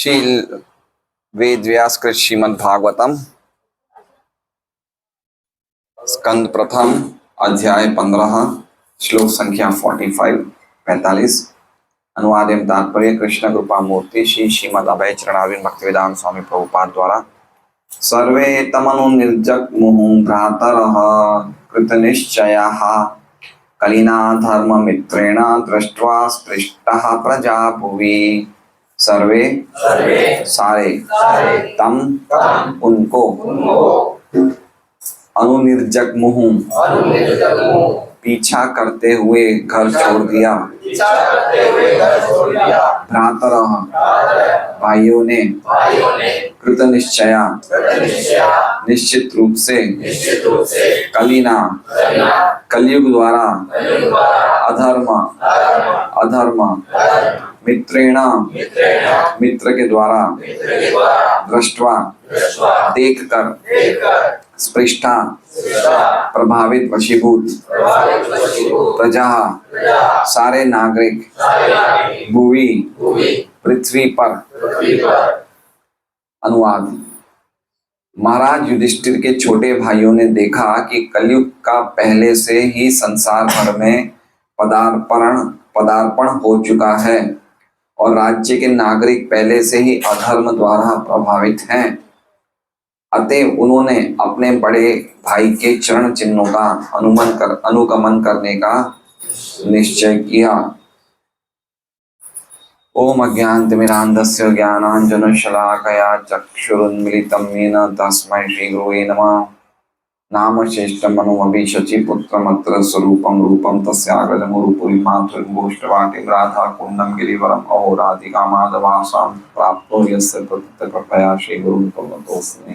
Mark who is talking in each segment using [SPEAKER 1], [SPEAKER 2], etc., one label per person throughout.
[SPEAKER 1] श्री वेद व्यास कृत श्रीमद् भागवतम स्कंद प्रथम अध्याय 15 श्लोक संख्या 45 अनुवाद एवं तात्पर्य कृष्ण कृपा मूर्ति श्री श्रीमद् अभय चरणारविंद भक्तिवेदांत स्वामी प्रभुपाद द्वारा सर्वे तमनु निर्जग मुहुः भ्रातरः कृतनिश्चयाः कलिना धर्म मित्रेण दृष्ट्वा स्पृष्टः प्रजा भुवि सर्वे सारे तम उनको अनुनिर्जग मुहुः पीछा करते हुए घर छोड़ दिया भ्रातरः भाइयों ने कृत निश्चया निश्चित रूप से कलिना कलयुग द्वारा अधर्म मित्रेण मित्र के द्वारा दृष्ट्वा देखकर स्पृष्टा प्रभावित वशीभूत प्रजा सारे नागरिक भूवि पृथ्वी पर। अनुवाद। महाराज युधिष्ठिर के छोटे भाइयों ने देखा कि कलयुग का पहले से ही संसार भर में पदार्पण हो चुका है और राज्य के नागरिक पहले से ही अधर्म द्वारा प्रभावित हैं। अतः उन्होंने अपने बड़े भाई के चरण चिन्हों का अनुगमन करने का निश्चय किया। ओम अज्ञानतिमिरान्धस्य ज्ञानाञ्जनशलाकया चक्षुरुन्मीलितं येन तस्मै श्रीगुरवे नमः। नाम श्रेष्ठमनुमभिषचि पुत्रमत्र स्वरूपं रूपं तस्याग्रजमुरुपुरी मातुर्गोष्ठवाटिं राधाकुण्डं गिरिवरम् अहो राधिका माधवासां प्राप्तो यस्य प्रकृतकृपया श्रीगुरुं प्रणतोऽस्मि।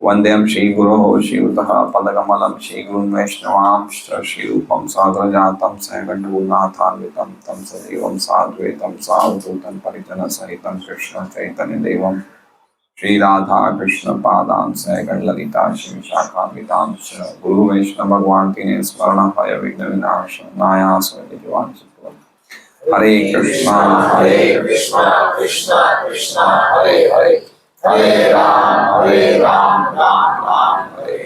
[SPEAKER 1] वंदेहं श्रीगुरोः श्रीयुतः पदकमलं श्रीगुरुं वैष्णवांश्च श्रीरूपं साग्रजातं सहगणरघुनाथान्वितं तं सजीवं साद्वैतं सावधूतं परिजनसहितं कृष्ण चैतन्यदेवं श्री राधा कृष्ण पादां सहगण ललिता श्री विशाखान्वितां गुरु वैष्णव भगवान तीन स्मरण भय विघ्न विनाशनाय स्वयं। हरे कृष्णा कृष्णा कृष्णा हरे हरे हरे राम राम राम हरे।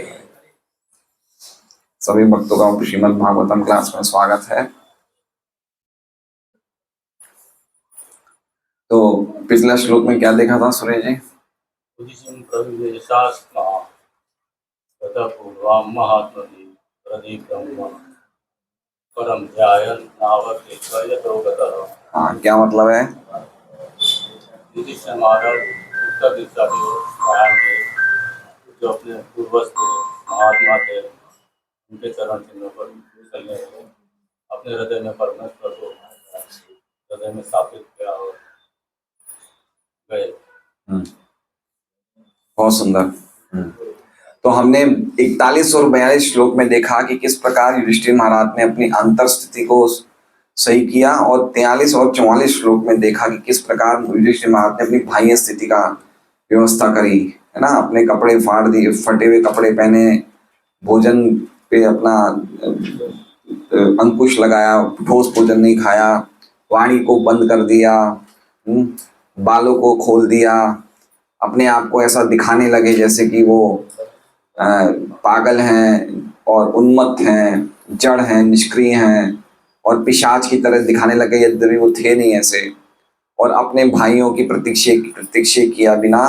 [SPEAKER 1] सभी भक्तों का श्रीमद् भागवतम क्लास में स्वागत है। तो पिछला श्लोक में क्या देखा था सूर्य जी? हाँ, क्या मतलब है?
[SPEAKER 2] उत्तर दिशा की ओर ध्यान दे, जो अपने पूर्वज थे, महात्मा थे, उनके चरण चिन्हों पर चलने लगे। अपने हृदय में परमेश्वर को हृदय में स्थापित किया और गए।
[SPEAKER 1] बहुत सुंदर। तो हमने 41 और 42 श्लोक में देखा कि किस प्रकार युधिष्ठिर महाराज ने अपनी अंतर स्थिति को सही किया और 43 और 44 श्लोक में देखा कि किस प्रकार युधिष्ठिर महाराज ने अपनी बाह्य स्थिति का व्यवस्था करी, है ना। अपने कपड़े फाड़ दिए, फटे हुए कपड़े पहने, भोजन पे अपना अंकुश लगाया, ठोस भोजन नहीं खाया, वाणी को बंद कर दिया, बालों को खोल दिया, अपने आप को ऐसा दिखाने लगे जैसे कि वो पागल हैं और उन्मत्त हैं, जड़ हैं, निष्क्रिय हैं और पिशाच की तरह दिखाने लगे, यद्यपि वो थे नहीं ऐसे। और अपने भाइयों की प्रतीक्षा किया बिना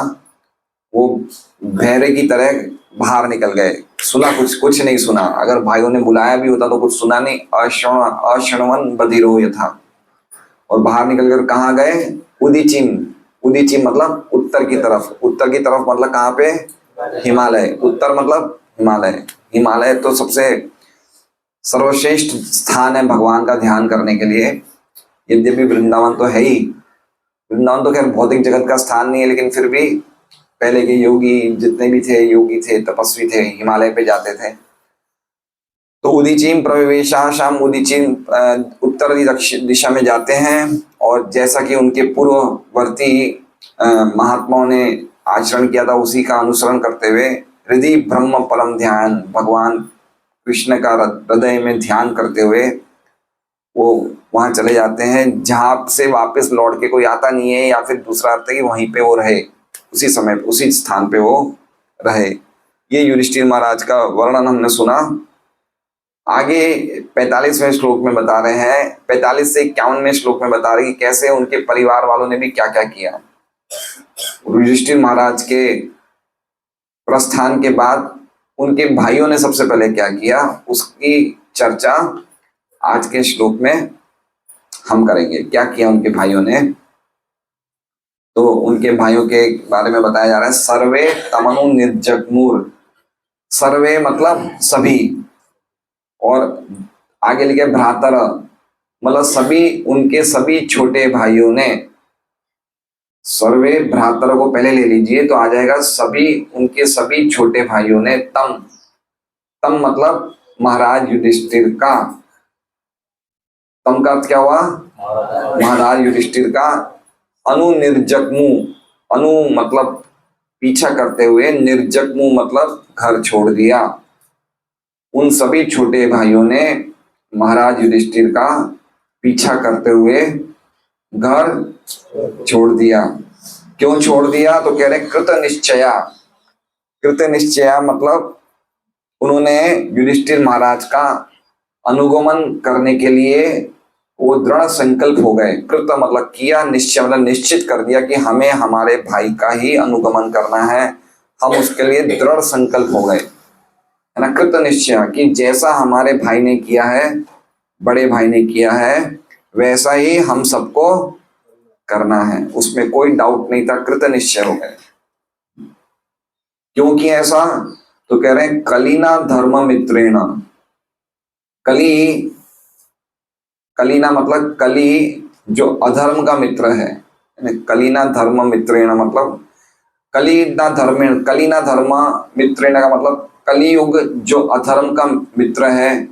[SPEAKER 1] वो बहरे की तरह बाहर निकल गए। सुना कुछ नहीं सुना। अगर भाइयों ने बुलाया भी होता तो कुछ सुना नहीं। अश्रवण बधिरो यथा। और बाहर निकलकर कहाँ गए? उदीचिम मतलब उत्तर की तरफ मतलब कहाँ पे? हिमालय। उत्तर मतलब हिमालय। हिमालय तो सबसे सर्वश्रेष्ठ स्थान है भगवान का ध्यान करने के लिए। यद्यपि वृंदावन तो है ही, वृंदावन तो खैर भौतिक जगत का स्थान नहीं है, लेकिन फिर भी पहले के योगी जितने भी थे, योगी थे, तपस्वी थे, हिमालय पे जाते थे। तो उदीचीम प्रवेशाशाम, उदीचीम उत्तर दिशा में जाते हैं। और जैसा कि उनके पूर्ववर्ती महात्माओं ने आचरण किया था, उसी का अनुसरण करते हुए हृदय ब्रह्म परम ध्यान, भगवान कृष्ण का हृदय में ध्यान करते हुए वो वहां चले जाते हैं जहां से वापस लौट के कोई आता नहीं है, या फिर दूसरा अर्थ है कि वहीं पे वो रहे, उसी समय उसी स्थान पे वो रहे। ये युधिष्ठिर महाराज का वर्णन हमने सुना। आगे 45वें श्लोक में बता रहे हैं, 45 से 51वें श्लोक में बता रहे हैं कि कैसे उनके परिवार वालों ने भी क्या क्या किया। युधिष्ठिर महाराज के प्रस्थान के बाद उनके भाइयों ने सबसे पहले क्या किया, उसकी चर्चा आज के श्लोक में हम करेंगे। क्या किया उनके भाइयों ने, तो उनके भाइयों के बारे में बताया जा रहा है। सर्वे तमनु निर्जग्मुर, सर्वे मतलब सभी, और आगे लिखे भ्रातर मतलब सभी, उनके सभी छोटे भाइयों ने। सर्वे भ्रातर को पहले ले लीजिए तो आ जाएगा सभी, उनके सभी छोटे भाइयों ने। तम, तम मतलब महाराज युधिष्ठिर का। तम का अर्थ क्या हुआ, महाराज युधिष्ठिर का। अनु निर्जग्मु, अनु मतलब पीछा करते हुए, निर्जग्मु मतलब घर छोड़ दिया। उन सभी छोटे भाइयों ने महाराज युधिष्ठिर का पीछा करते हुए घर छोड़ दिया। क्यों छोड़ दिया, तो कह रहे कृत निश्चया। कृत निश्चया मतलब उन्होंने युधिष्ठिर महाराज का अनुगमन करने के लिए वो दृढ़ संकल्प हो गए। कृत मतलब किया, निश्चय मतलब निश्चित कर दिया कि हमें हमारे भाई का ही अनुगमन करना है, हम उसके लिए दृढ़ संकल्प हो गए, है ना। कृत निश्चय कि जैसा हमारे भाई ने किया है, बड़े भाई ने किया है, वैसा ही हम सबको करना है, उसमें कोई डाउट नहीं था, कृत निश्चय हो गए। क्योंकि ऐसा, तो कह रहे हैं कलिना धर्म मित्रेण। कली, कलीना मतलब कली जो अधर्म का मित्र है। कलीना धर्म मित्रेण मतलब कलीना धर्म, कलीना धर्म मित्रेण का मतलब कलियुग जो अधर्म का मित्र है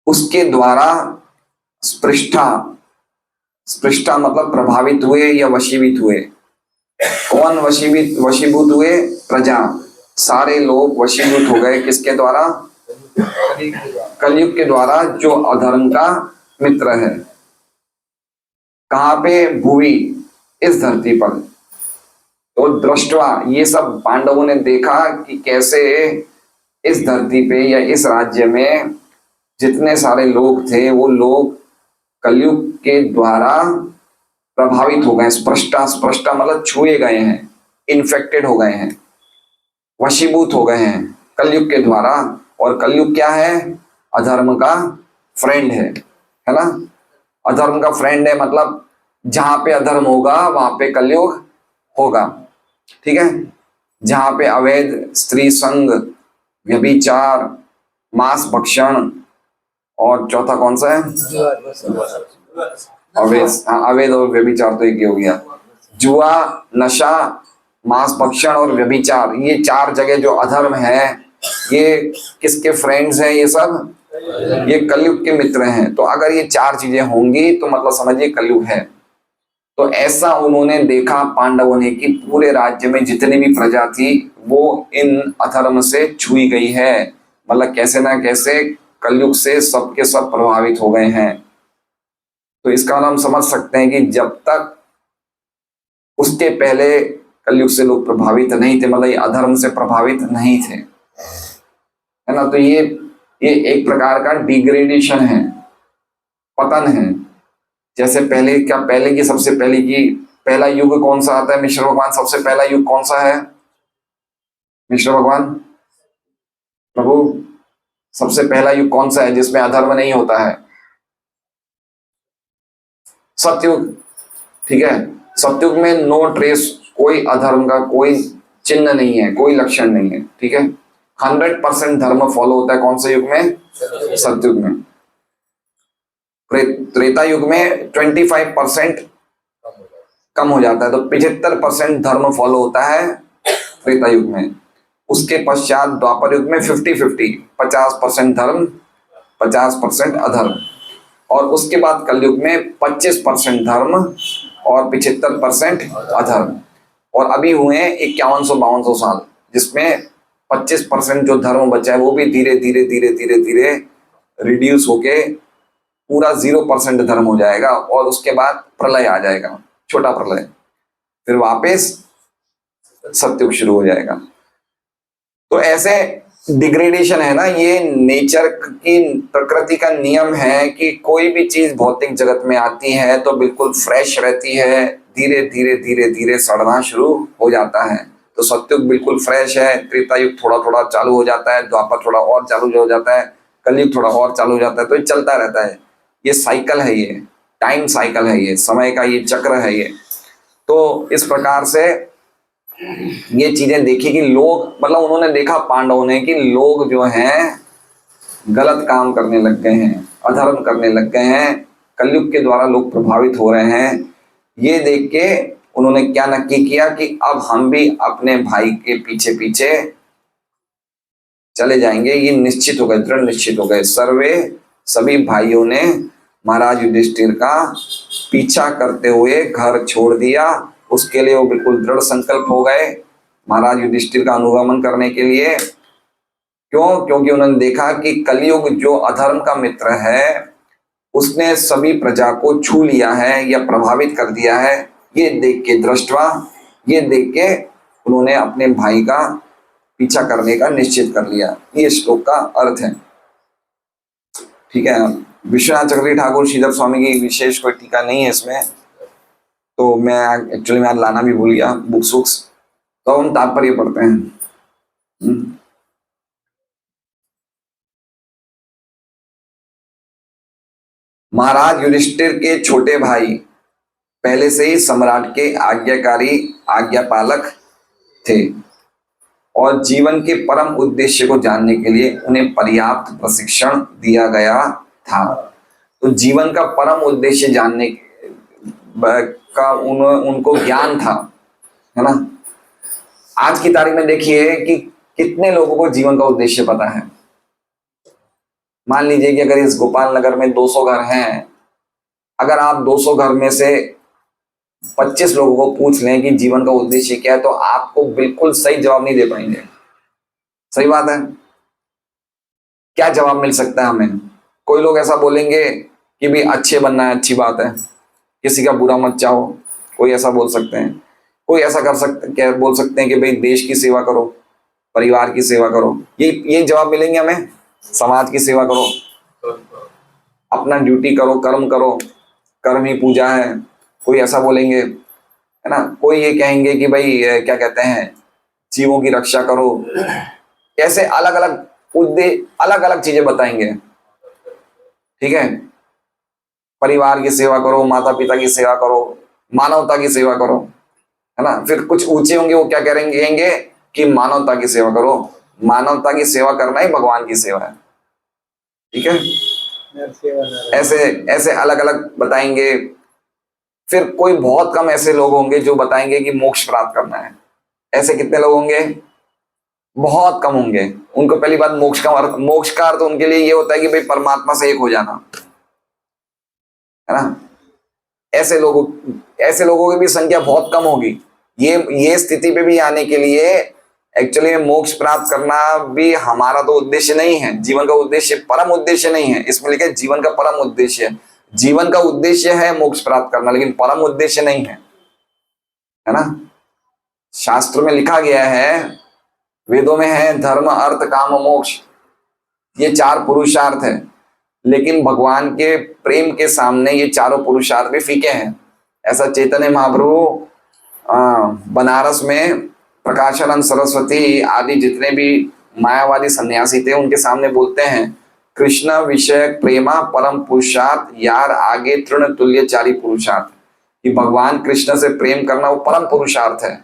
[SPEAKER 1] उसके द्वारा स्पृष्टा, स्पृष्टा मतलब प्रभावित हुए या वशीभूत हुए। कौन वशीभूत हुए, प्रजा, सारे लोग वशीभूत हो गए किसके द्वारा, कलयुग के द्वारा जो अधर्म का मित्र है। कहां पे, भूवि, इस धरती पर। तो दृष्टवा, ये सब पांडवों ने देखा कि कैसे इस धरती पे या इस राज्य में जितने सारे लोग थे वो लोग कलयुग के द्वारा प्रभावित हो गए। स्पृष्टा, स्पृष्टा मतलब छुए गए हैं, इन्फेक्टेड हो गए हैं, वशीभूत हो गए हैं कलयुग के द्वारा। और कलयुग क्या है, अधर्म का फ्रेंड है ना। अधर्म का फ्रेंड है मतलब जहां पे अधर्म होगा वहां पे कलयुग होगा, ठीक है। जहां पे अवैध स्त्री संग, व्यभिचार, मांस भक्षण, और चौथा कौन सा है, अवैध, हाँ अवैध और व्यभिचार तो एक ही हो गया। जुआ, नशा, मांस भक्षण और व्यभिचार, ये चार जगह जो अधर्म है ये किसके फ्रेंड्स हैं, ये सब ये कलयुग के मित्र हैं। तो अगर ये चार चीजें होंगी तो मतलब समझिए कलयुग है। तो ऐसा उन्होंने देखा पांडवों ने कि पूरे राज्य में जितनी भी प्रजा थी वो इन अधर्म से छुई गई है, मतलब कैसे ना कैसे कलयुग से सबके सब प्रभावित हो गए हैं। तो इसका हम समझ सकते हैं कि जब तक उसके पहले कलयुग से लोग प्रभावित नहीं थे, मतलब ये अधर्म से प्रभावित नहीं थे, है ना। तो ये एक प्रकार का डिग्रेडेशन है, पतन है। जैसे पहले क्या, पहले की सबसे पहले की पहला युग कौन सा आता है, मिश्र भगवान, सबसे पहला युग कौन सा है, मिश्र भगवान प्रभु, सबसे पहला युग कौन सा है जिसमें अधर्म नहीं होता है, सतयुग, ठीक है। सतयुग में नो ट्रेस, कोई अधर्म का कोई चिन्ह नहीं है, कोई लक्षण नहीं है, ठीक है। 100% धर्म फॉलो होता है कौन से युग में, सतयुग में। त्रेता युग में 25% कम हो जाता है, तो 75% धर्म फॉलो होता है त्रेता युग में। उसके पश्चात द्वापर युग में 50-50, 50% धर्म 50% अधर्म। और उसके बाद कलयुग में 25% धर्म और 75% अधर्म। और अभी हुए 5100-5200 साल जिसमें 25% जो धर्म बचा है वो भी धीरे धीरे धीरे धीरे धीरे रिड्यूस होके पूरा 0% धर्म हो जाएगा और उसके बाद प्रलय आ जाएगा, छोटा प्रलय, फिर वापस सत्युग शुरू हो जाएगा। तो ऐसे डिग्रेडेशन है ना, ये नेचर की, प्रकृति का नियम है कि कोई भी चीज भौतिक जगत में आती है तो बिल्कुल फ्रेश रहती है, धीरे धीरे धीरे धीरे सड़ना शुरू हो जाता है। तो सत्युग बिल्कुल फ्रेश है, त्रेता युग थोड़ा थोड़ा चालू हो जाता है, द्वापर थोड़ा और चालू हो जाता है, कलयुग थोड़ा और चालू हो जाता है, तो ये चलता रहता है। ये साइकिल है, ये टाइम साइकिल है, ये समय का ये चक्र है ये। तो इस प्रकार से ये चीजें देखी कि लोग, मतलब उन्होंने देखा पांडवों ने कि लोग जो हैं गलत काम करने लग गए हैं, अधर्म करने लग गए हैं, कलयुग के द्वारा लोग प्रभावित हो रहे हैं। ये देख के उन्होंने क्या नक्की किया कि अब हम भी अपने भाई के पीछे पीछे चले जाएंगे। ये निश्चित हो गए, दृढ़ निश्चित हो गए। सभी भाइयों ने महाराज युधिष्ठिर का पीछा करते हुए घर छोड़ दिया। उसके लिए वो बिल्कुल दृढ़ संकल्प हो गए महाराज युधिष्ठिर का अनुगमन करने के लिए। क्यों? क्योंकि उन्होंने देखा कि कलयुग जो अधर्म का मित्र है उसने सभी प्रजा को छू लिया है या प्रभावित कर दिया है। ये देख के दृष्टवा, ये देख के उन्होंने अपने भाई का पीछा करने का निश्चित कर लिया। ये श्लोक का अर्थ है। ठीक है। विश्वनाथ चक्रवर्ती ठाकुर श्रीधर स्वामी की विशेष कोई टीका नहीं है इसमें, तो मैं एक्चुअली मैं लाना भी भूल गया बुक्स वुक्स। तो हम तात्पर्य पढ़ते हैं। महाराज युधिष्ठिर के छोटे भाई पहले से ही सम्राट के आज्ञाकारी, आज्ञापालक थे और जीवन के परम उद्देश्य को जानने के लिए उन्हें पर्याप्त प्रशिक्षण दिया गया था। तो जीवन का परम उद्देश्य जानने का उनको ज्ञान था, है ना। आज की तारीख में देखिए कि कितने लोगों को जीवन का उद्देश्य पता है। मान लीजिए कि अगर इस गोपाल नगर में 200 घर हैं, अगर आप 200 घर में से 25 लोगों को पूछ लें कि जीवन का उद्देश्य क्या है, तो आपको बिल्कुल सही जवाब नहीं दे पाएंगे। सही बात है। क्या जवाब मिल सकता है हमें? कोई लोग ऐसा बोलेंगे कि भाई अच्छे बनना है, अच्छी बात है, किसी का बुरा मत चाहो, कोई ऐसा बोल सकते हैं। कोई ऐसा कर सकते, क्या बोल सकते हैं कि भाई देश की सेवा करो, परिवार की सेवा करो। ये जवाब मिलेंगे हमें। समाज की सेवा करो, अपना ड्यूटी करो, कर्म करो, कर्म ही पूजा है, कोई ऐसा बोलेंगे, है ना। कोई ये कहेंगे कि भाई क्या कहते हैं, जीवों की रक्षा करो। ऐसे अलग अलग उद्देश्य, अलग अलग चीजें बताएंगे। ठीक है। परिवार की सेवा करो, माता पिता की सेवा करो, मानवता की सेवा करो, है ना। फिर कुछ ऊंचे होंगे, वो क्या कहेंगे कि मानवता की सेवा करो। मानवता की सेवा करना ही भगवान की सेवा है। ठीक है। ऐसे ऐसे अलग अलग बताएंगे। फिर कोई बहुत कम ऐसे लोग होंगे जो बताएंगे कि मोक्ष प्राप्त करना है। ऐसे कितने लोग होंगे? बहुत कम होंगे। उनको पहली बात मोक्ष का अर्थ उनके लिए ये होता है कि भाई परमात्मा से एक हो जाना, है ना। ऐसे लोगों की भी संख्या बहुत कम होगी। ये स्थिति पे भी आने के लिए एक्चुअली में मोक्ष प्राप्त करना भी हमारा तो उद्देश्य नहीं है। जीवन का उद्देश्य, परम उद्देश्य नहीं है। इसमें लिखा है जीवन का परम उद्देश्य। जीवन का उद्देश्य है मोक्ष प्राप्त करना, लेकिन परम उद्देश्य नहीं है ना। शास्त्र में लिखा गया है, वेदों में है, धर्म अर्थ काम मोक्ष, ये 4 पुरुषार्थ है। लेकिन भगवान के प्रेम के सामने ये चारों पुरुषार्थ भी फीके हैं। ऐसा चैतन्य महाप्रभु बनारस में प्रकाशानंद सरस्वती आदि जितने भी मायावादी सन्यासी थे उनके सामने बोलते हैं, कृष्ण विषय प्रेमा परम पुरुषार्थ, यार आगे तृण तुल्य चारी पुरुषार्थ। कि भगवान कृष्ण से प्रेम करना वो परम पुरुषार्थ है।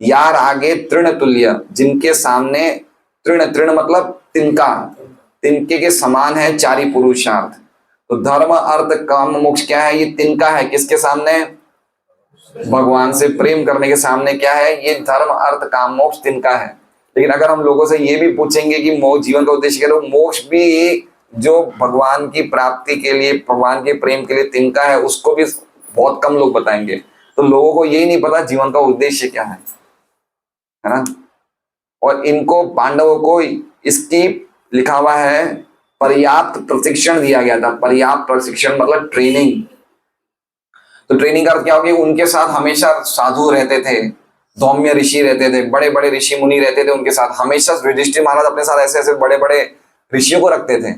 [SPEAKER 1] यार आगे तृण तुल्य, जिनके सामने तृण मतलब तिनका, तिनके के समान है चारी पुरुषार्थ। तो धर्म अर्थ काम मोक्ष क्या है? ये तिनका है। किसके सामने? भगवान से प्रेम करने के सामने क्या है? ये धर्म अर्थ काम मोक्ष तिनका है। लेकिन अगर हम लोगों से ये भी पूछेंगे कि जीवन का उद्देश्य क्या है, तो मोक्ष भी जो भगवान की प्राप्ति के लिए, भगवान के प्रेम के लिए तिनका है, उसको भी बहुत कम लोग बताएंगे। तो लोगों को यही नहीं पता जीवन का उद्देश्य क्या है ना। और इनको पांडवों को इसकी लिखा हुआ है पर्याप्त प्रशिक्षण दिया गया था। पर्याप्त प्रशिक्षण मतलब ट्रेनिंग। तो ट्रेनिंग का अर्थ क्या होगी, उनके साथ हमेशा साधु रहते थे, धौम्य ऋषि रहते थे, बड़े बड़े ऋषि मुनि रहते थे उनके साथ। हमेशा युधिष्ठिर महाराज अपने साथ ऐसे ऐसे बड़े बड़े ऋषियों को रखते थे।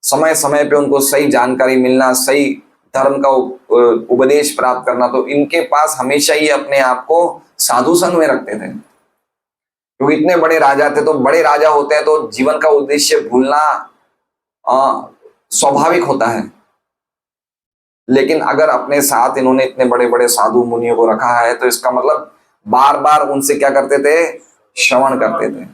[SPEAKER 1] समय समय पे उनको सही जानकारी मिलना, सही धर्म का उपदेश प्राप्त करना। तो इनके पास हमेशा ही अपने आप को साधु संघ में रखते थे, क्योंकि इतने बड़े राजा थे। तो बड़े राजा होते हैं तो जीवन का उद्देश्य भूलना स्वाभाविक होता है। लेकिन अगर अपने साथ इन्होंने इतने बड़े बड़े साधु मुनियों को रखा है तो इसका मतलब बार बार उनसे क्या करते थे, श्रवण करते थे।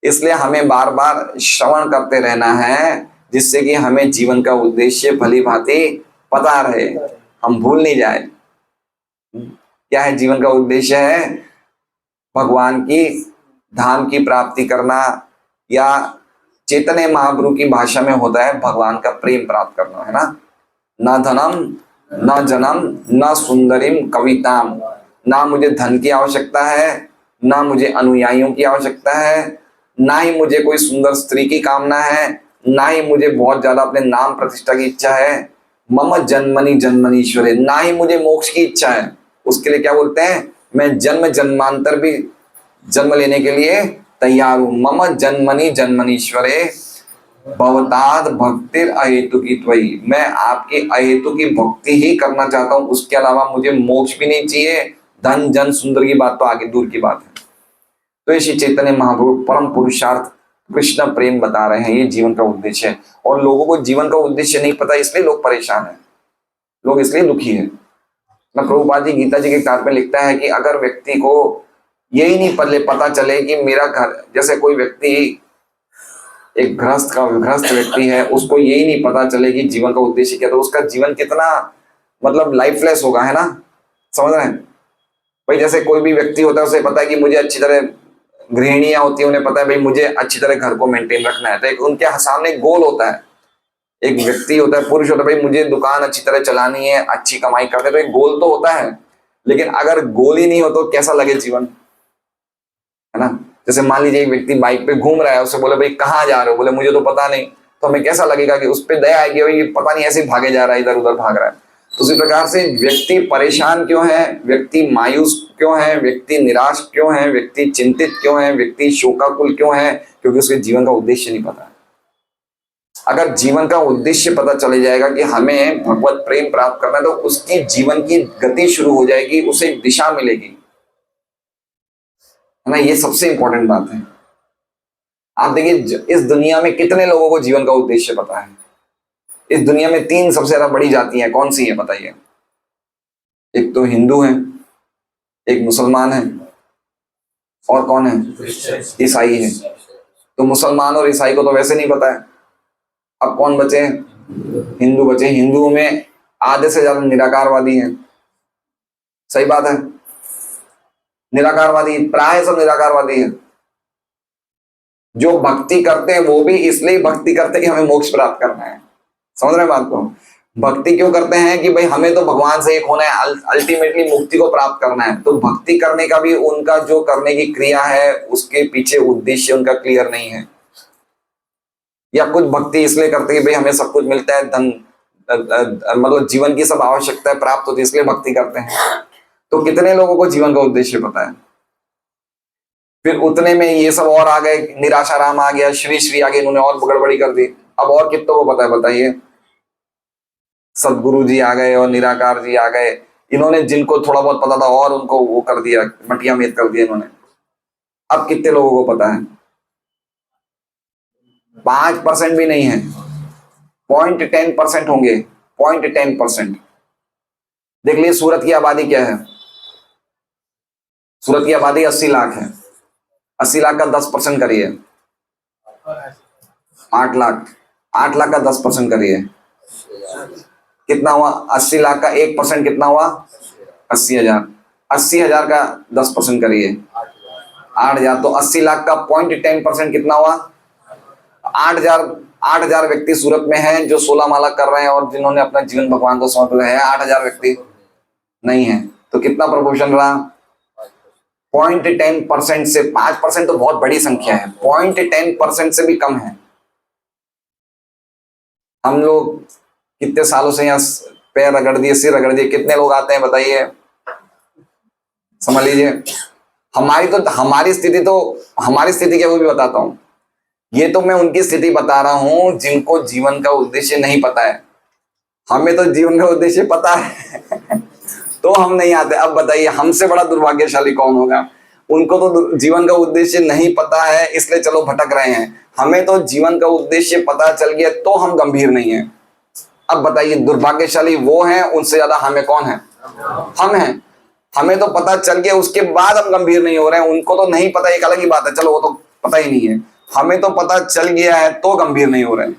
[SPEAKER 1] इसलिए हमें बार बार श्रवण करते रहना है, जिससे कि हमें जीवन का उद्देश्य भली भांति पता रहे, हम भूल नहीं जाए। क्या है जीवन का उद्देश्य? है भगवान की धाम की प्राप्ति करना, या चैतन्य महाप्रभु की भाषा में होता है भगवान का प्रेम प्राप्त करना, है ना। न धनम न जनम न सुंदरीम कविताम। ना मुझे धन की आवश्यकता है, ना मुझे अनुयायियों की आवश्यकता है, ना ही मुझे कोई सुंदर स्त्री की कामना है, ना ही मुझे बहुत ज्यादा अपने नाम प्रतिष्ठा की इच्छा है। मम जन्मनि जन्मनीश्वरे, ना ही मुझे मोक्ष की इच्छा है। उसके लिए क्या बोलते हैं, मैं जन्म जन्मांतर भी जन्म लेने के लिए तैयार हूं। मम जन्मनि जन्मनीश्वरे भवताद भक्तिर अहेतु की त्वयि, मैं आपकी अहेतु की भक्ति ही करना चाहता हूं, उसके अलावा मुझे मोक्ष भी नहीं चाहिए। धन जन सुंदर की बात तो आगे दूर की बात है। तो ये श्री चैतन्य महाप्रभु परम पुरुषार्थ कृष्ण प्रेम बता रहे हैं, ये जीवन का उद्देश्य है। और लोगों को जीवन का उद्देश्य नहीं पता, इसलिए लोग परेशान हैं, लोग इसलिए दुखी है। प्रभुपाद जी गीता जी के किताब में लिखता है कि अगर व्यक्ति को यही नहीं पता चले कि मेरा घर, जैसे कोई व्यक्ति एक गृहस्थ व्यक्ति है, उसको यही नहीं पता चले कि जीवन का उद्देश्य क्या, तो उसका जीवन कितना मतलब लाइफलेस होगा, है ना। समझ रहे हैं भाई। जैसे कोई भी व्यक्ति होता है, उसे पता है कि मुझे अच्छी तरह, गृहिणियां होती है उन्हें पता है भाई मुझे अच्छी तरह घर को मेंटेन रखना है, तो एक उनके सामने एक गोल होता है। एक व्यक्ति होता है, पुरुष होता है, भाई मुझे दुकान अच्छी तरह चलानी है, अच्छी कमाई करते, तो एक गोल तो होता है। लेकिन अगर गोल ही नहीं हो तो कैसा लगे जीवन, है ना। जैसे मान लीजिए एक व्यक्ति बाइक पे घूम रहा है, उससे बोले भाई कहाँ जा रहे हो, बोले मुझे तो पता नहीं, तो हमें कैसा लगेगा कि उस पर दया आएगी, भाई पता नहीं ऐसे भागे जा रहा है, इधर उधर भाग रहा है। तो उसी प्रकार से व्यक्ति परेशान क्यों है, व्यक्ति मायूस क्यों है, व्यक्ति निराश क्यों है, व्यक्ति चिंतित क्यों है, व्यक्ति शोकाकुल क्यों है, क्योंकि उसके जीवन का उद्देश्य नहीं पता है। अगर जीवन का उद्देश्य पता चले जाएगा कि हमें भगवत प्रेम प्राप्त करना है, तो उसकी जीवन की गति शुरू हो जाएगी, उसे दिशा मिलेगी, है ना। ये सबसे इंपॉर्टेंट बात है। आप देखिए इस दुनिया में कितने लोगों को जीवन का उद्देश्य पता है। इस दुनिया में 3 सबसे ज्यादा बड़ी जातियां कौन सी है बताइए। एक तो हिंदू है, एक मुसलमान है, और कौन है, ईसाई है। तो मुसलमान और ईसाई को तो वैसे नहीं पता है। अब कौन बचे, हिंदू बचे। हिंदुओं में आधे से ज्यादा निराकारवादी हैं, सही बात है। निराकारवादी प्राय सब निराकारवादी है। जो भक्ति करते हैं वो भी इसलिए भक्ति करते हैं कि हमें मोक्ष प्राप्त करना है। समझ रहे हैं बात को। भक्ति क्यों करते हैं कि भाई हमें तो भगवान से एक होना है, अल्टीमेटली मुक्ति को प्राप्त करना है। तो भक्ति करने का भी उनका जो करने की क्रिया है, उसके पीछे उद्देश्य उनका क्लियर नहीं है। या कुछ भक्ति इसलिए करते हैं कि भाई हमें सब कुछ मिलता है, धन मतलब जीवन की सब आवश्यकताएं प्राप्त होती है, इसलिए भक्ति करते हैं। तो कितने लोगों को जीवन का उद्देश्य पता है। फिर उतने में ये सब और आ गए, निराशाराम आ गया, श्री श्री आ गए, इन्होंने और गड़बड़ी कर दी। अब और कितनों को पता है बताइए। सदगुरु जी आ गए और निराकार जी आ गए, इन्होंने जिनको थोड़ा बहुत पता था और उनको वो कर दिया, मटिया मेट कर दिया इन्होंने। अब कितने लोगों को पता है, 5% भी नहीं है, 0.10% होंगे, 0.10%। देख लीजिए सूरत की आबादी क्या है। सूरत की आबादी 80 लाख है। 80 लाख का 10% करिए, 8 लाख। 8 लाख का 10% करिए, कितना हुआ। 80 लाख का 1% कितना हुआ, 80,000। 80,000 का 10% करिए, 8,000। तो 80 लाख का 0.10% कितना हुआ, 8,000 व्यक्ति सूरत में हैं जो 16 माला कर रहे हैं और जिन्होंने अपना जीवन भगवान को सौंप रहे हैं। 8,000 व्यक्ति नहीं है, तो कितना प्रपोर्शन रहा, 0.10% से 5% तो बहुत बड़ी संख्या है, 0.10% से भी कम है। हम लोग कितने सालों से यहाँ पैर रगड़ दिए, सिर रगड़ दिए, कितने लोग आते हैं बताइए, समझ लीजिए। हमारी स्थिति क्या वो भी बताता हूं। ये तो मैं उनकी स्थिति बता रहा हूं जिनको जीवन का उद्देश्य नहीं पता है। हमें तो जीवन का उद्देश्य पता है तो हम नहीं आते। अब बताइए हमसे बड़ा दुर्भाग्यशाली कौन होगा। उनको तो जीवन का उद्देश्य नहीं पता है इसलिए चलो भटक रहे हैं, हमें तो जीवन का उद्देश्य पता चल गया तो हम गंभीर नहीं है। अब बताइए दुर्भाग्यशाली वो हैं, उनसे ज्यादा हमें कौन है? हम हैं। हमें तो पता चल गया उसके बाद हम गंभीर नहीं हो रहे हैं, उनको तो नहीं पता, एक अलग ही बात है, चलो वो तो पता ही नहीं है। हमें तो पता चल गया है तो गंभीर नहीं हो रहे हैं।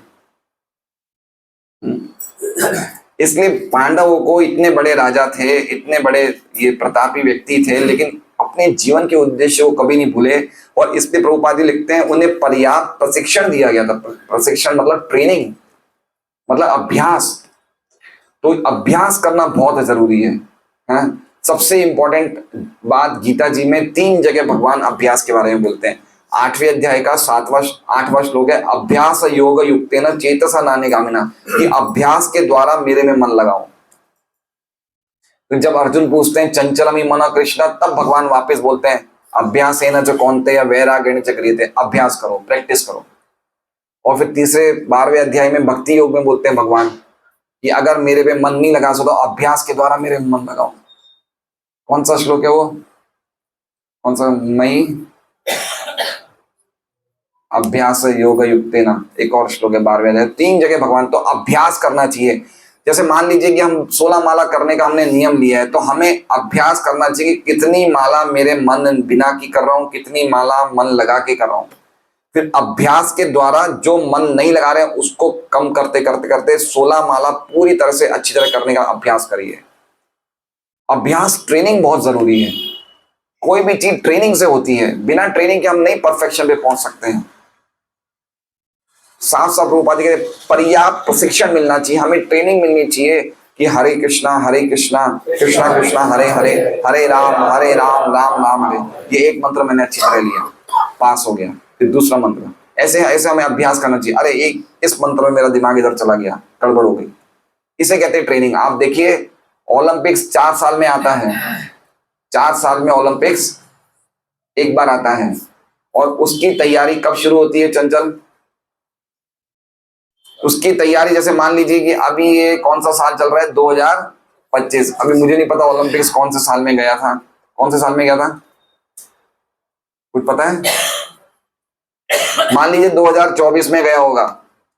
[SPEAKER 1] इसलिए पांडवों को, इतने बड़े राजा थे, इतने बड़े ये प्रतापी व्यक्ति थे, लेकिन अपने जीवन के उद्देश्य को कभी नहीं भूले। और इसलिए प्रभुपाद जी लिखते हैं उन्हें पर्याप्त प्रशिक्षण दिया गया था। प्रशिक्षण मतलब ट्रेनिंग, मतलब अभ्यास। तो अभ्यास करना बहुत जरूरी है, हाँ? सबसे इंपॉर्टेंट बात गीता जी में 3 जगह भगवान अभ्यास के बारे में बोलते हैं। 8वें अध्याय का 8वां श्लोक है, अभ्यास योग युक्तेन चेतसा नान्यगामिना, कि अभ्यास के द्वारा मेरे में मन लगाओ। तो जब अर्जुन पूछते हैं चंचलमी मन कृष्ण, तब भगवान वापस बोलते हैं अभ्यास है ना जो कौनते या वैराग्येण च क्रियते, अभ्यास करो, प्रैक्टिस करो। और फिर तीसरे 12वें अध्याय में भक्ति योग में बोलते हैं भगवान कि अगर मेरे पे मन नहीं लगा सो तो अभ्यास के द्वारा मेरे में मन लगाओ। कौन सा श्लोक है वो? कौन सा? मई अभ्यास योग युक्तेन, एक और श्लोक है 12वें अध्याय। 3 जगह भगवान, तो अभ्यास करना चाहिए। जैसे मान लीजिए कि हम 16 माला करने का हमने नियम लिया है, तो हमें अभ्यास करना चाहिए कि कितनी माला मेरे मन बिना की कर रहा हूं, कितनी माला मन लगा के कर रहा हूं। फिर अभ्यास के द्वारा जो मन नहीं लगा रहे हैं उसको कम करते करते करते 16 माला पूरी तरह से अच्छी तरह करने का अभ्यास करिए। अभ्यास, ट्रेनिंग बहुत जरूरी है। कोई भी चीज ट्रेनिंग से होती है, बिना ट्रेनिंग के हम नहीं परफेक्शन पे पहुंच सकते हैं। साफ साफ रूपाधि के पर्याप्त प्रशिक्षण मिलना चाहिए, हमें ट्रेनिंग मिलनी चाहिए कि हरे कृष्णा कृष्णा कृष्णा हरे हरे, हरे राम राम राम हरे। ये एक मंत्र मैंने अच्छी तरह लिया, पास हो गया। फिर दूसरा मंत्र, ऐसे ऐसे हमें अभ्यास करना चाहिए। अरे एक इस मंत्र में मेरा दिमाग इधर चला गया, गड़बड़ हो गई, इसे कहते हैं ट्रेनिंग। आप देखिए ओलंपिक्स 4 साल में आता है, 4 साल में ओलंपिक्स एक बार आता है। और उसकी तैयारी कब शुरू होती है चंचल? उसकी तैयारी जैसे मान लीजिए कि अभी ये कौन सा साल चल रहा है, 2025। अभी मुझे नहीं पता ओलंपिक्स कौन से साल में गया था, कौन से साल में गया था, कुछ पता है? मान लीजिए 2024 में गया होगा।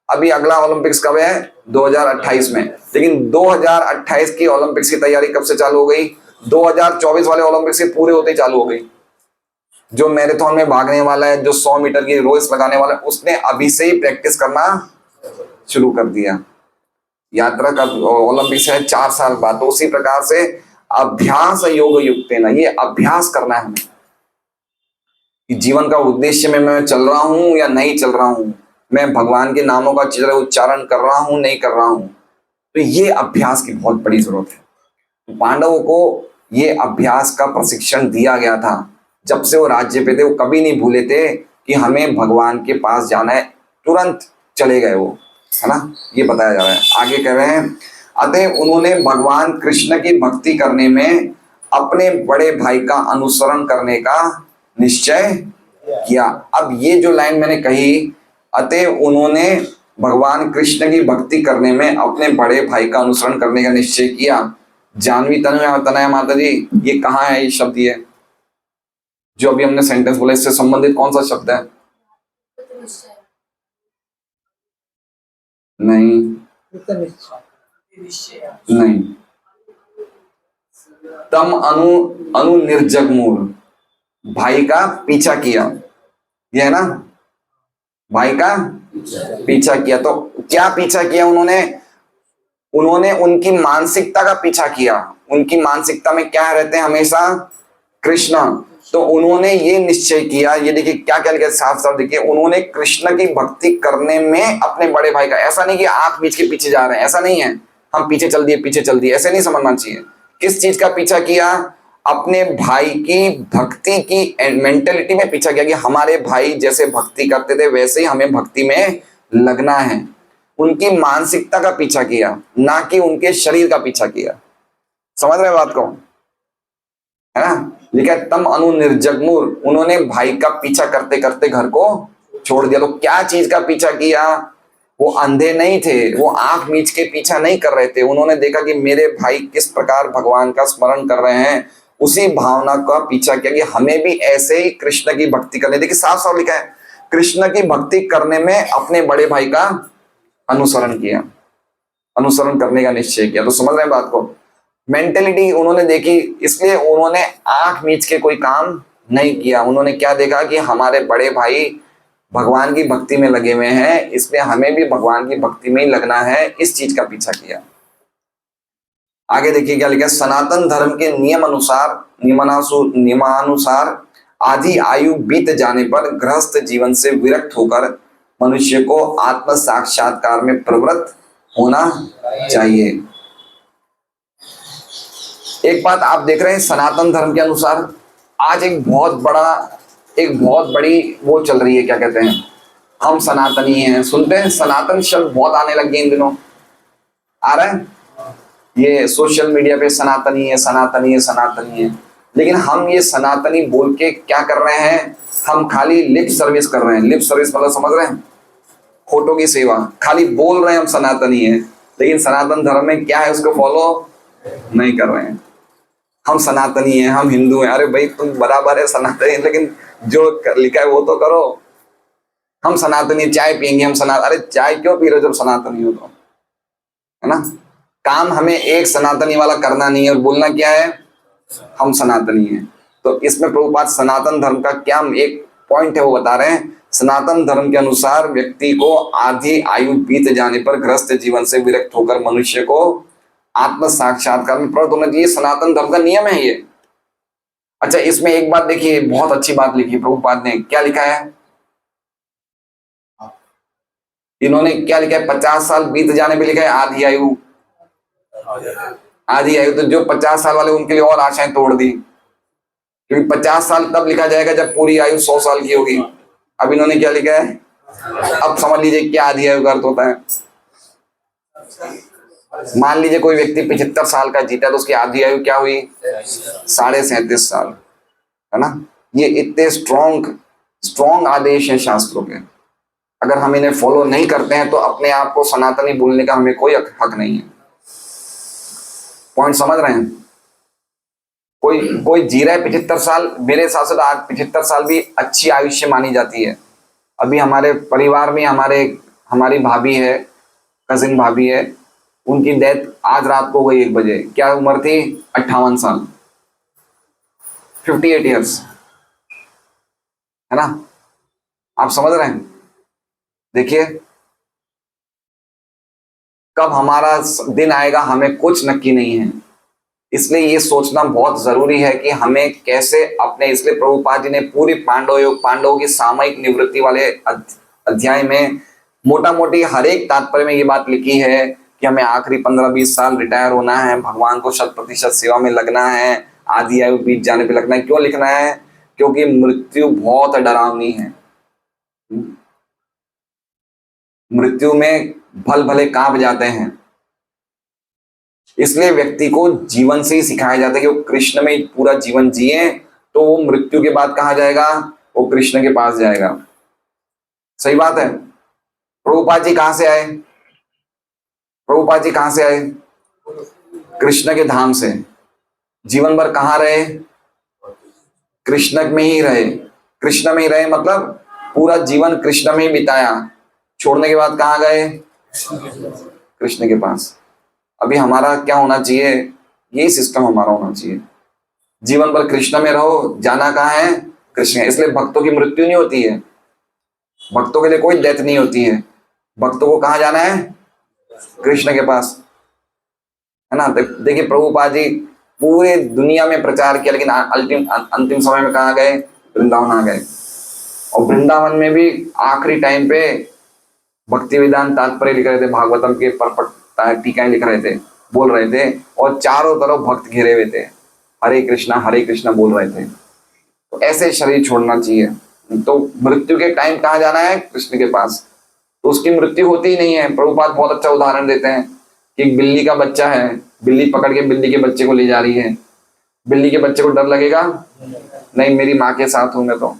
[SPEAKER 1] अभी अगला ओलंपिक्स कब है? 2028 में। लेकिन 2028 की ओलंपिक्स की तैयारी कब से चालू हो गई? 2024 वाले ओलंपिक्स के पूरे होते ही चालू हो गई। जो मैराथन में भागने वाला है, जो 100 मीटर की रेस लगाने वाला है, उसने अभी से ही प्रैक्टिस करना शुरू कर दिया। यात्रा का ओलंपिक्स है 4 साल बाद। तो उसी प्रकार से अभ्यास योग युक्तेन, ये अभ्यास करना है हमें कि जीवन का उद्देश्य में मैं चल रहा हूं या नहीं चल रहा हूं, मैं भगवान के नामों का अच्छी तरह उच्चारण कर रहा हूं नहीं कर रहा हूं। तो ये अभ्यास की बहुत बड़ी जरूरत है। पांडवों को ये अभ्यास का प्रशिक्षण दिया गया था। जब से वो राज्य पे थे वो कभी नहीं भूले थे कि हमें भगवान के पास जाना है, तुरंत चले गए वो, है ना। ये बताया जा रहा है, आगे कह रहे हैं अतः उन्होंने भगवान कृष्ण की भक्ति करने में अपने बड़े भाई का अनुसरण करने का निश्चय किया। अब ये जो लाइन मैंने कही, अतः उन्होंने भगवान कृष्ण की भक्ति करने में अपने बड़े भाई का अनुसरण करने का निश्चय किया। जानवी तनया माता जी, ये कहाँ है ये शब्द? ये जो अभी हमने सेंटेंस बोला इससे संबंधित कौन सा शब्द है? नहीं नहीं, तम अनु निर्जग मूल, भाई का पीछा किया, ये है ना, भाई का पीछा किया। तो क्या पीछा किया उन्होंने? उन्होंने उनकी मानसिकता का पीछा किया। उनकी मानसिकता में क्या रहते हैं हमेशा? कृष्ण। तो उन्होंने ये निश्चय किया, ये देखिए क्या क्या लिखा, साफ साफ देखिए, उन्होंने कृष्ण की भक्ति करने में अपने बड़े भाई का, ऐसा नहीं कि आंख बीच के पीछे जा रहे हैं, ऐसा नहीं है हम पीछे चल दिए, ऐसे नहीं समझना चाहिए। किस चीज का पीछा किया? अपने भाई की भक्ति की मेंटेलिटी में पीछा किया कि हमारे भाई जैसे भक्ति करते थे वैसे ही हमें भक्ति में लगना है। उनकी मानसिकता का पीछा किया, ना कि उनके शरीर का पीछा किया। समझ रहे बात को, है ना। लिखा है तम अनु निर्जगमुर, उन्होंने भाई का पीछा करते करते घर को छोड़ दिया। तो क्या चीज का पीछा किया? वो अंधे नहीं थे, वो आंख मीच के पीछा नहीं कर रहे थे। उन्होंने देखा कि मेरे भाई किस प्रकार भगवान का स्मरण कर रहे हैं, उसी भावना का पीछा किया कि हमें भी ऐसे ही कृष्ण की भक्ति करनी। देखिए साफ साफ लिखा है, कृष्ण की भक्ति करने में अपने बड़े भाई का अनुसरण किया, अनुसरण करने का निश्चय किया। तो समझ रहे हैं बात को, मेंटेलिटी उन्होंने देखी, इसलिए उन्होंने आंख मीच के कोई काम नहीं किया। उन्होंने क्या देखा कि हमारे बड़े भाई भगवान की भक्ति में लगे हुए हैं, इसलिए हमें भी भगवान की भक्ति में ही लगना है, इस चीज का पीछा किया। आगे देखिए क्या लिखा है, सनातन धर्म के नियमानुसार आधी आयु बीत जाने पर गृहस्थ जीवन से विरक्त होकर मनुष्य को आत्म साक्षात्कार में प्रवृत्त होना चाहिए। एक बात आप देख रहे हैं, सनातन धर्म के अनुसार आज एक बहुत बड़ी वो चल रही है, क्या कहते हैं, हम सनातनी हैं। सुनते हैं सनातन शब्द बहुत आने लग गए इन दिनों, आ रहा है ये सोशल मीडिया पे, सनातनी है सनातनी है सनातनी है। लेकिन हम ये सनातनी बोल के क्या कर रहे हैं? हम खाली लिप सर्विस कर रहे हैं। लिप सर्विस मतलब समझ रहे हैं, फोटो की सेवा। खाली बोल रहे हैं हम सनातनी हैं, लेकिन सनातन धर्म में क्या है उसको फॉलो नहीं कर रहे हैं। हम सनातनी हैं, हम हिंदू हैं। अरे भाई तुम बराबर है सनातनी, लेकिन जो लिखा है वो तो करो। हम सनातनी, चाय पियेंगे हम सनातन। अरे चाय क्यों पी रहे हो जब सनातनी हो तो, है ना। काम हमें एक सनातनी वाला करना नहीं है और बोलना क्या है, हम सनातनी हैं। तो इसमें प्रभुपाद सनातन धर्म का क्या एक पॉइंट है वो बता रहे हैं। सनातन धर्म के अनुसार व्यक्ति को आधी आयु बीत जाने पर गृहस्थ जीवन से विरक्त होकर मनुष्य को आत्म साक्षात्कार में प्रवृत्त होना चाहिए। सनातन धर्म का नियम है ये। अच्छा, इसमें एक बात देखिए, बहुत अच्छी बात लिखी प्रभुपाद ने। क्या लिखा है इन्होंने, क्या लिखा है, 50 साल बीत जाने पे लिखा है आधी आयु। आधी आयु तो जो 50 साल वाले उनके लिए और आशाएं तोड़ दी, क्योंकि 50 साल तब लिखा जाएगा जब पूरी आयु 100 साल की होगी। अब इन्होंने क्या लिखा है, अब समझ लीजिए क्या आधी आयु का अर्थ होता है। मान लीजिए कोई व्यक्ति 75 साल का जीता तो उसकी आधी आयु क्या हुई, 37.5 साल, है ना। ये इतने स्ट्रॉन्ग आदेश हैं शास्त्रों के। अगर हम इन्हें फॉलो नहीं करते हैं तो अपने आप को सनातनी बोलने का हमें कोई हक नहीं है। पॉइंट समझ रहे हैं। कोई जी रहा है 75 साल, मेरे हिसाब से तो आज 75 साल भी अच्छी आयुष्य मानी जाती है। अभी हमारे परिवार में हमारी भाभी है, कजिन भाभी है, उनकी डेथ आज रात को गई 1 बजे। क्या उम्र थी, 58 साल, 58 ईयर्स, है ना। आप समझ रहे हैं। देखिए कब हमारा दिन आएगा हमें कुछ नक्की नहीं है, इसलिए ये सोचना बहुत जरूरी है कि हमें कैसे अपने, इसलिए प्रभुपाद जी ने पूरी पांडवों की सामयिक निवृत्ति वाले अध्याय में मोटा मोटी हर एक तात्पर्य में ये बात लिखी है कि हमें आखिरी 15-20 साल रिटायर होना है, भगवान को 100% सेवा में लगना है, आधी आयु बीत जाने पे लगना है। क्यों लिखना है, क्योंकि मृत्यु बहुत डरावनी है। मृत्यु में भल भले कांप जाते हैं, इसलिए व्यक्ति को जीवन से ही सिखाया जाता है कि वो कृष्ण में पूरा जीवन जिए, तो वो मृत्यु के बाद कहाँ जाएगा, वो कृष्ण के पास जाएगा। सही बात है। प्रभुपाद जी कहां से आए, प्रभुपाद जी कहां से आए, कृष्ण के धाम से। जीवन भर कहां रहे, कृष्ण में ही रहे। कृष्ण में ही रहे मतलब पूरा जीवन कृष्ण में ही बिताया, छोड़ने के बाद कहां गए, कृष्ण के पास। अभी हमारा क्या होना चाहिए, यही सिस्टम हमारा होना चाहिए। जीवन भर कृष्ण में रहो, जाना कहाँ है, कृष्ण। इसलिए भक्तों की मृत्यु नहीं होती है, भक्तों के लिए कोई डेथ नहीं होती है। भक्तों को कहाँ जाना है, कृष्ण के पास, है ना। देखिए प्रभुपाद जी पूरे दुनिया में प्रचार किया, लेकिन अंतिम समय में कहाँ गए, वृंदावन आ गए। और वृंदावन में भी आखिरी टाइम पे भक्ति वेदांत तात्पर्य लिख रहे थे, भागवतम के परपट टीकाएं लिख रहे थे, बोल रहे थे, और चारों तरफ भक्त घिरे हुए थे, हरे कृष्णा बोल रहे थे। तो ऐसे शरीर छोड़ना चाहिए। तो मृत्यु के टाइम कहाँ जाना है, कृष्ण के पास। तो उसकी मृत्यु होती ही नहीं है। प्रभुपाद बहुत अच्छा उदाहरण देते हैं कि एक बिल्ली का बच्चा है, बिल्ली पकड़ के बिल्ली के बच्चे को ले जा रही है। बिल्ली के बच्चे को डर लगेगा? नहीं, मेरी माँ के साथ हूं मैं तो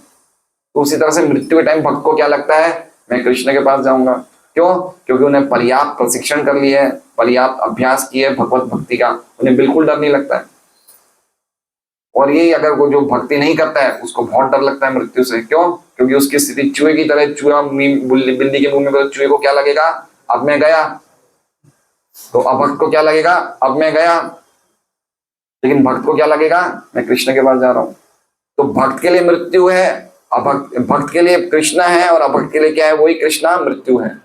[SPEAKER 1] उसी तरह से मृत्यु के टाइम भक्त को क्या लगता है? मैं कृष्ण के पास जाऊंगा। क्यों? क्योंकि उन्हें पर्याप्त प्रशिक्षण कर लिया है, पर्याप्त अभ्यास किया है भगवत भक्ति का, उन्हें बिल्कुल डर नहीं लगता है। और ये अगर वो जो भक्ति नहीं करता है उसको बहुत डर लगता है मृत्यु से। क्यों? क्योंकि उसकी स्थिति चूहे की तरह, चूहा बिल्ली के मुंह में, चूहे को क्या लगेगा? अब मैं गया। तो अभक्त को क्या लगेगा? अब मैं गया। लेकिन भक्त को क्या लगेगा? मैं कृष्ण के पास जा रहा हूं। तो भक्त के लिए मृत्यु है, भक्त के लिए कृष्णा है, और अभक्त के लिए क्या है? वही कृष्णा मृत्यु है।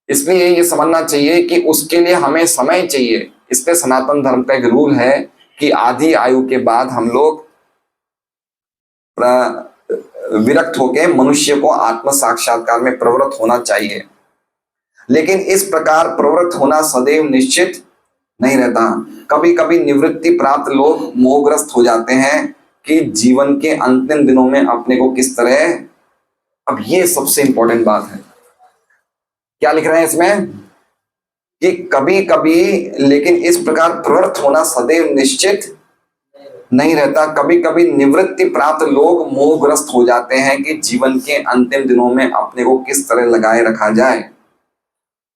[SPEAKER 1] इसलिए ये समझना चाहिए कि उसके लिए हमें समय चाहिए। इसलिए सनातन धर्म का एक रूल है कि आधी आयु के बाद हम लोग विरक्त होकर मनुष्य को आत्म साक्षात्कार में प्रवृत्त होना चाहिए। लेकिन इस प्रकार प्रवृत्त होना सदैव निश्चित नहीं रहता। कभी कभी निवृत्ति प्राप्त लोग मोहग्रस्त हो जाते हैं कि जीवन के अंतिम दिनों में अपने को किस तरह, अब ये सबसे इंपॉर्टेंट बात है। क्या लिख रहे हैं इसमें? कि कभी कभी, लेकिन इस प्रकार प्रवृत्त होना सदैव निश्चित नहीं रहता। कभी कभी निवृत्ति प्राप्त लोग मोहग्रस्त हो जाते हैं कि जीवन के अंतिम दिनों में अपने को किस तरह लगाए रखा जाए।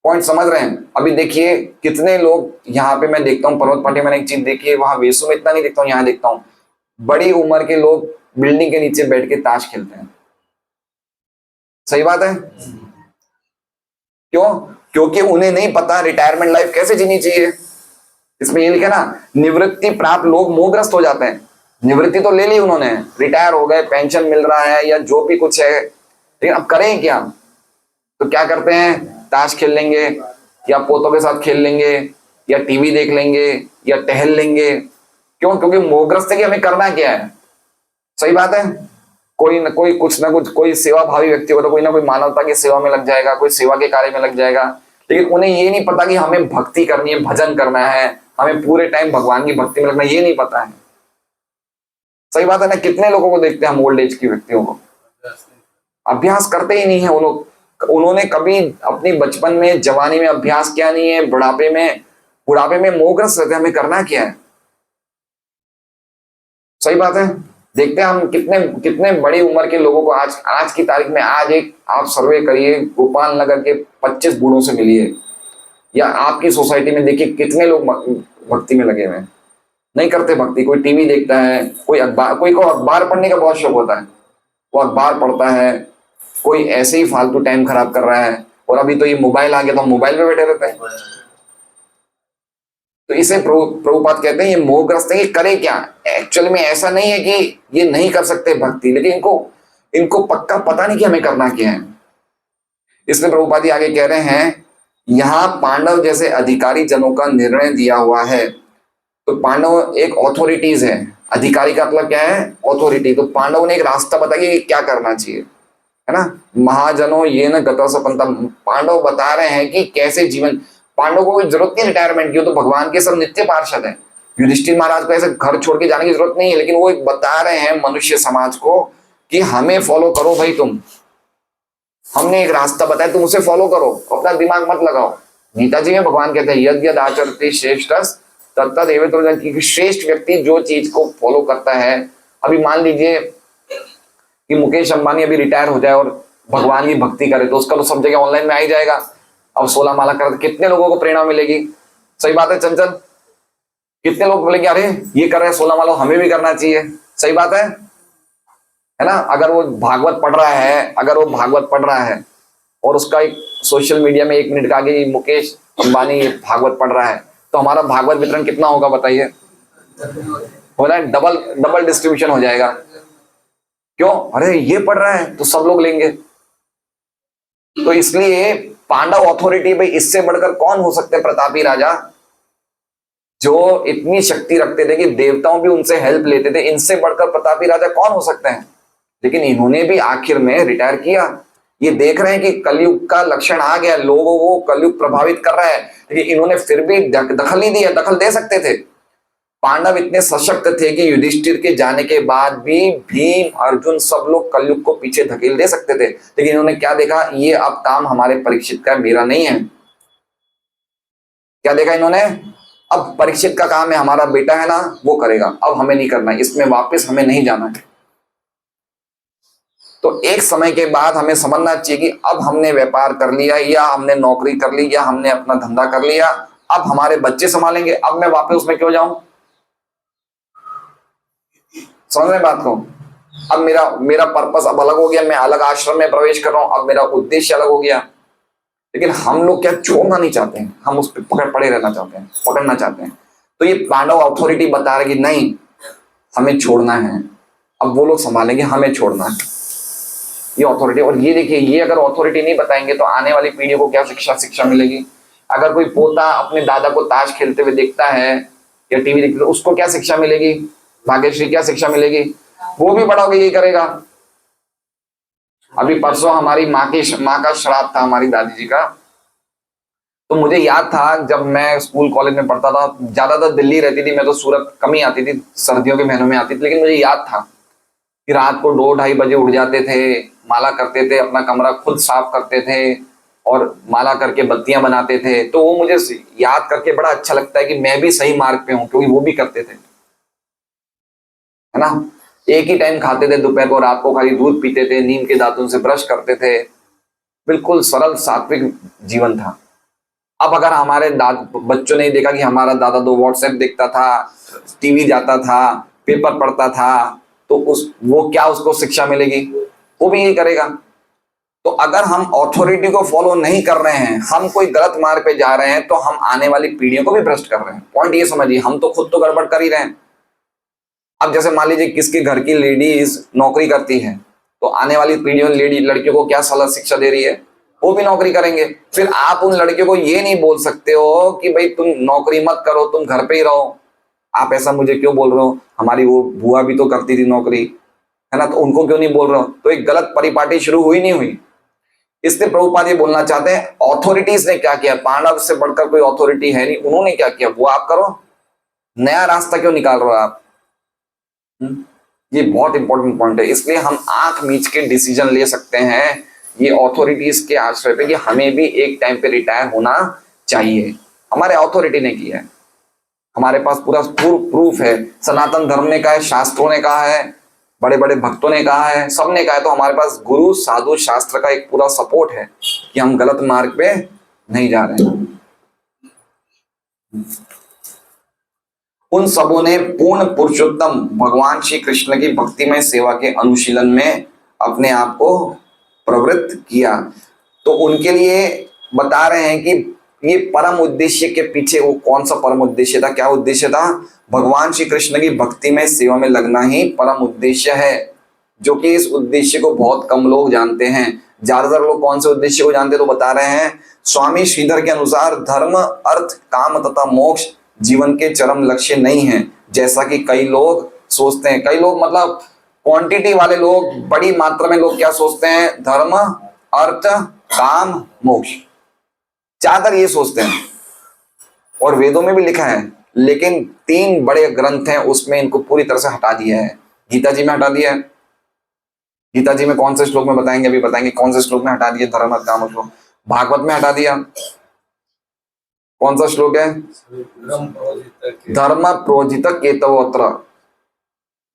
[SPEAKER 1] पॉइंट समझ रहे हैं? अभी देखिए कितने लोग यहाँ पे मैं देखता हूँ, पर्वत पाटी मैंने एक चीज देखी है, वहां वेसु में इतना नहीं देखता हूँ, यहाँ देखता हूँ बड़ी उम्र के लोग बिल्डिंग के नीचे बैठ के ताश खेलते हैं। सही बात है? क्यों? क्योंकि उन्हें नहीं पता रिटायरमेंट लाइफ कैसे जीनी चाहिए। इसमें ये लिखा ना, निवृत्ति प्राप्त लोग मोहग्रस्त हो जाते हैं। निवृत्ति तो ले ली उन्होंने, रिटायर हो गए, पेंशन मिल रहा है या जो भी कुछ है, लेकिन अब करें क्या? तो क्या करते हैं? ताश खेल लेंगे, या पोतों के साथ खेल लेंगे, या टीवी देख लेंगे, या टहल लेंगे। क्यों? क्योंकि मोहग्रस्त है कि हमें करना क्या है। सही बात है? कोई ना कोई, कुछ ना कुछ, कोई सेवा भावी व्यक्ति होगा तो कोई ना कोई मानवता की सेवा में लग जाएगा, कोई सेवा के कार्य में लग जाएगा। लेकिन उन्हें ये नहीं पता कि हमें भक्ति करनी है, भजन करना है, हमें पूरे टाइम भगवान की भक्ति में लगना, ये नहीं पता है। सही बात है ना? कितने लोगों को देखते हैं हम ओल्ड एज की व्यक्तियों को, अभ्यास करते ही नहीं है वो लोग। उन्होंने कभी अपनी बचपन में, जवानी में अभ्यास किया नहीं है, बुढ़ापे में मोहग्रस्त रहते हैं। हमें करना क्या है? सही बात है? देखते हैं हम कितने कितने बड़ी उम्र के लोगों को आज की तारीख में, आज एक आप सर्वे करिए, गोपाल नगर के 25 बूढ़ों से मिलिए, या आपकी सोसाइटी में देखिए कितने लोग भक्ति में लगे हुए हैं। नहीं करते भक्ति। कोई टीवी देखता है, कोई अखबार, कोई को अखबार पढ़ने का बहुत शौक होता है, वो अखबार पढ़ता है, कोई ऐसे ही फालतू टाइम खराब कर रहा है। और अभी तो ये मोबाइल आ गया तो मोबाइल पे बैठे रहते हैं। तो इसे प्रभुपाद कहते हैं ये मोहग्रस्त है कि करे क्या। एक्चुअली में ऐसा नहीं है कि ये नहीं कर सकते भक्ति, लेकिन इनको पक्का पता नहीं कि हमें करना क्या है। इसलिए प्रभुपाद आगे कह रहे हैं, यहाँ पांडव जैसे अधिकारी जनों का निर्णय दिया हुआ है। तो पांडव एक ऑथोरिटीज है। अधिकारी का मतलब क्या है? ऑथोरिटी। तो पांडव ने एक रास्ता बताया कि क्या करना चाहिए, है ना? महाजनों ये न गतो सपंता, पांडव बता रहे हैं कि कैसे जीवन। पांडव को कोई जरूरत नहीं रिटायरमेंट की, तो भगवान के सब नित्य पार्षद हैं। युधिष्ठिर महाराज को ऐसे घर छोड़ के जाने की जरूरत नहीं है, लेकिन वो एक बता रहे हैं मनुष्य समाज को कि हमें फॉलो करो भाई, हमने एक रास्ता बताया, तुम उसे फॉलो करो, अपना दिमाग मत लगाओ। गीता जी में भगवान कहते हैं, यद यद आचरति श्रेष्ठ तत्तद एवेतो, कि श्रेष्ठ व्यक्ति जो चीज को फॉलो करता है। अभी मान लीजिए कि मुकेश अंबानी अभी रिटायर हो जाए और भगवान की भक्ति करे, तो उसका तो सब जगह ऑनलाइन में आ ही जाएगा। अब 16 माला कर कितने लोगों को प्रेरणा मिलेगी। सही बात है चंचल? कितने लोग बोलेंगे अरे ये कर रहे हैं 16 माला, हमें भी करना चाहिए। सही बात है ना? अगर वो भागवत पढ़ रहा है और उसका एक सोशल मीडिया में 1 मिनट का आगे मुकेश अंबानी भागवत पढ़ रहा है, तो हमारा भागवत वितरण कितना होगा बताइए? हो रहा है, डबल डिस्ट्रीब्यूशन हो जाएगा। क्यों? अरे ये पढ़ रहा है तो सब लोग लेंगे। तो इसलिए पांडव अथॉरिटी भाई, इससे बढ़कर कौन हो सकते? प्रतापी राजा जो इतनी शक्ति रखते थे कि देवताओं भी उनसे हेल्प लेते थे, इनसे बढ़कर प्रतापी राजा कौन हो सकते हैं? लेकिन इन्होंने भी आखिर में रिटायर किया। ये देख रहे हैं कि कलयुग का लक्षण आ गया, लोगों को कलयुग प्रभावित कर रहा है, लेकिन इन्होंने फिर भी दखल नहीं दिया। दखल दे सकते थे, पांडव इतने सशक्त थे कि युधिष्ठिर के जाने के बाद भी भीम अर्जुन सब लोग कलयुग को पीछे धकेल दे सकते थे, लेकिन इन्होंने क्या देखा, ये अब काम हमारे परीक्षित का, मेरा नहीं है। क्या देखा इन्होंने, अब परीक्षित का काम है, हमारा बेटा है ना वो करेगा, अब हमें नहीं करना, इसमें वापस हमें नहीं जाना है। तो एक समय के बाद हमें समझना चाहिए कि अब हमने व्यापार कर लिया, या हमने नौकरी कर ली, या हमने अपना धंधा कर लिया, अब हमारे बच्चे संभालेंगे, अब मैं वापस उसमें क्यों जाऊं। समझ रहे बात को। अब मेरा पर्पस अब अलग हो गया, मैं अलग आश्रम में प्रवेश कर रहा हूं, अब मेरा उद्देश्य अलग हो गया। लेकिन हम लोग क्या छोड़ना नहीं चाहते हैं, हम उस पर पड़े रहना चाहते हैं, पकड़ना चाहते हैं। तो ये पांडव अथॉरिटी बता रहे कि नहीं हमें छोड़ना है, अब वो लोग संभालेंगे, हमें छोड़ना है, ये अथॉरिटी। और ये देखिए, ये अगर अथॉरिटी नहीं बताएंगे तो आने वाली पीढ़ियों को क्या शिक्षा मिलेगी। अगर कोई पोता अपने दादा को ताश खेलते हुए देखता है या टीवी देखते, तो उसको क्या शिक्षा मिलेगी, भाग्यश्री क्या शिक्षा मिलेगी, वो भी बड़ा होकर यही करेगा। अभी परसों हमारी माँ का श्राद्ध था, हमारी दादी जी का। तो मुझे याद था जब मैं स्कूल कॉलेज में पढ़ता था, ज्यादातर दिल्ली रहती थी, मैं तो सूरत कम ही आती थी, सर्दियों के महीनों में आती थी। लेकिन मुझे याद था कि रात को 2-2:30 बजे उठ जाते थे, माला करते थे, अपना कमरा खुद साफ करते थे और माला करके बत्तियां बनाते थे। तो वो मुझे याद करके बड़ा अच्छा लगता है कि मैं भी सही मार्ग पे हूं, क्योंकि वो भी करते थे, है ना। एक ही टाइम खाते थे, दोपहर को, रात को खाली दूध पीते थे, नीम के दातुन से ब्रश करते थे, बिल्कुल सरल सात्विक जीवन था। अब अगर हमारे बच्चों ने देखा कि हमारा दादा तो व्हाट्सएप देखता था, टीवी जाता था, पेपर पढ़ता था, तो वो क्या उसको शिक्षा मिलेगी, वो भी यही करेगा। तो अगर हम अथॉरिटी को फॉलो नहीं कर रहे हैं, हम कोई गलत मार्ग पे जा रहे हैं, तो हम आने वाली पीढ़ियों को भी भ्रष्ट कर रहे हैं। पॉइंट ये समझिए, हम तो खुद तो गड़बड़ कर ही रहे हैं। अब जैसे मान लीजिए किसके घर की लेडीज नौकरी करती है, तो आने वाली पीढ़ियों लड़कियों को क्या सलाह शिक्षा दे रही है, वो भी नौकरी करेंगे। फिर आप उन लड़कियों को ये नहीं बोल सकते हो कि भाई तुम नौकरी मत करो, तुम घर पे ही रहो। आप ऐसा मुझे क्यों बोल रहे हो, हमारी वो बुआ भी तो करती थी नौकरी, है ना, तो उनको क्यों नहीं बोल रहे हो। तो एक गलत परिपाटी शुरू हुई नहीं हुई। इसलिए प्रभुपाद ये बोलना चाहते हैं, अथॉरिटीज ने क्या किया, पांडव से बढ़कर कोई अथॉरिटी है नहीं, उन्होंने क्या किया वो आप करो, नया रास्ता क्यों निकाल रहे हो आप। ये बहुत इंपॉर्टेंट पॉइंट है। इसलिए हम आंख मीच के डिसीजन ले सकते हैं ये अथॉरिटीज के आश्रय पे कि हमें भी एक टाइम पे रिटायर होना चाहिए। हमारे अथॉरिटी ने किया है, हमारे पास पूरा प्रूफ है, सनातन धर्म ने कहा है, शास्त्रों ने कहा है, बड़े बड़े भक्तों ने कहा है, सबने कहा है। तो हमारे पास गुरु साधु शास्त्र का एक पूरा सपोर्ट है कि हम गलत मार्ग पे नहीं जा रहे हैं। उन सबों ने पूर्ण पुरुषोत्तम भगवान श्री कृष्ण की भक्तिमय सेवा के अनुशीलन में अपने आप को प्रवृत्त किया। तो उनके लिए बता रहे हैं कि ये परम उद्देश्य के पीछे वो कौन सा परम उद्देश्य था, क्या उद्देश्य था, भगवान श्री कृष्ण की भक्तिमय सेवा में लगना ही परम उद्देश्य है। जो कि इस उद्देश्य को बहुत कम लोग जानते हैं। ज्यादातर लोग कौन से उद्देश्य को जानते हैं, तो बता रहे हैं स्वामी श्रीधर के अनुसार धर्म अर्थ काम तथा मोक्ष जीवन के चरम लक्ष्य नहीं है, जैसा कि कई लोग सोचते हैं। कई लोग मतलब क्वांटिटी वाले लोग, बड़ी मात्रा में लोग क्या सोचते हैं, धर्म अर्थ काम मोक्ष, ज्यादातर ये सोचते हैं। और वेदों में भी लिखा है, लेकिन 3 बड़े ग्रंथ हैं उसमें इनको पूरी तरह से हटा दिया है। गीता जी में हटा दिया है। गीता जी में कौन से श्लोक में बताएंगे, अभी बताएंगे कौन से श्लोक में हटा दिया धर्म अर्थ काम मोक्ष। भागवत में हटा दिया, कौन सा श्लोक है, धर्म प्रोजित केतवोत्र।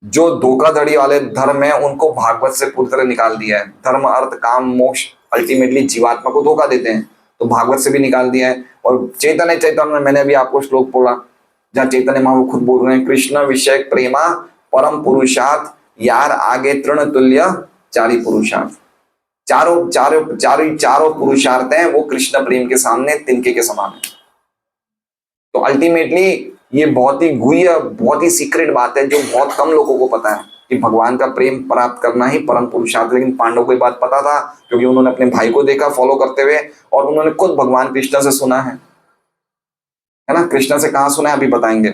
[SPEAKER 1] जो धोखाधड़ी वाले धर्म है उनको भागवत से पूरी तरह निकाल दिया है। धर्म अर्थ काम मोक्ष अल्टीमेटली जीवात्मा को धोखा देते हैं, तो भागवत से भी निकाल दिया है। और चैतन्य में मैंने अभी आपको श्लोक पढ़ा जहाँ चैतन्य महाप्रभु खुद बोल रहे हैं, कृष्ण विषय प्रेमा परम पुरुषार्थ यार आगे तृण तुल्य चारी पुरुषार्थ। चारों पुरुषार्थ हैं वो कृष्ण प्रेम के सामने तिनके के समान है। तो अल्टीमेटली ये बहुत ही गुह्य, बहुत ही सीक्रेट बात है जो बहुत कम लोगों को पता है कि भगवान का प्रेम प्राप्त करना ही परम पुरुषार्थ। लेकिन पांडव को ये बात पता था, क्योंकि उन्होंने अपने भाई को देखा फॉलो करते हुए, और उन्होंने खुद भगवान कृष्ण से सुना है ना। कृष्ण से कहाँ सुना है अभी बताएंगे।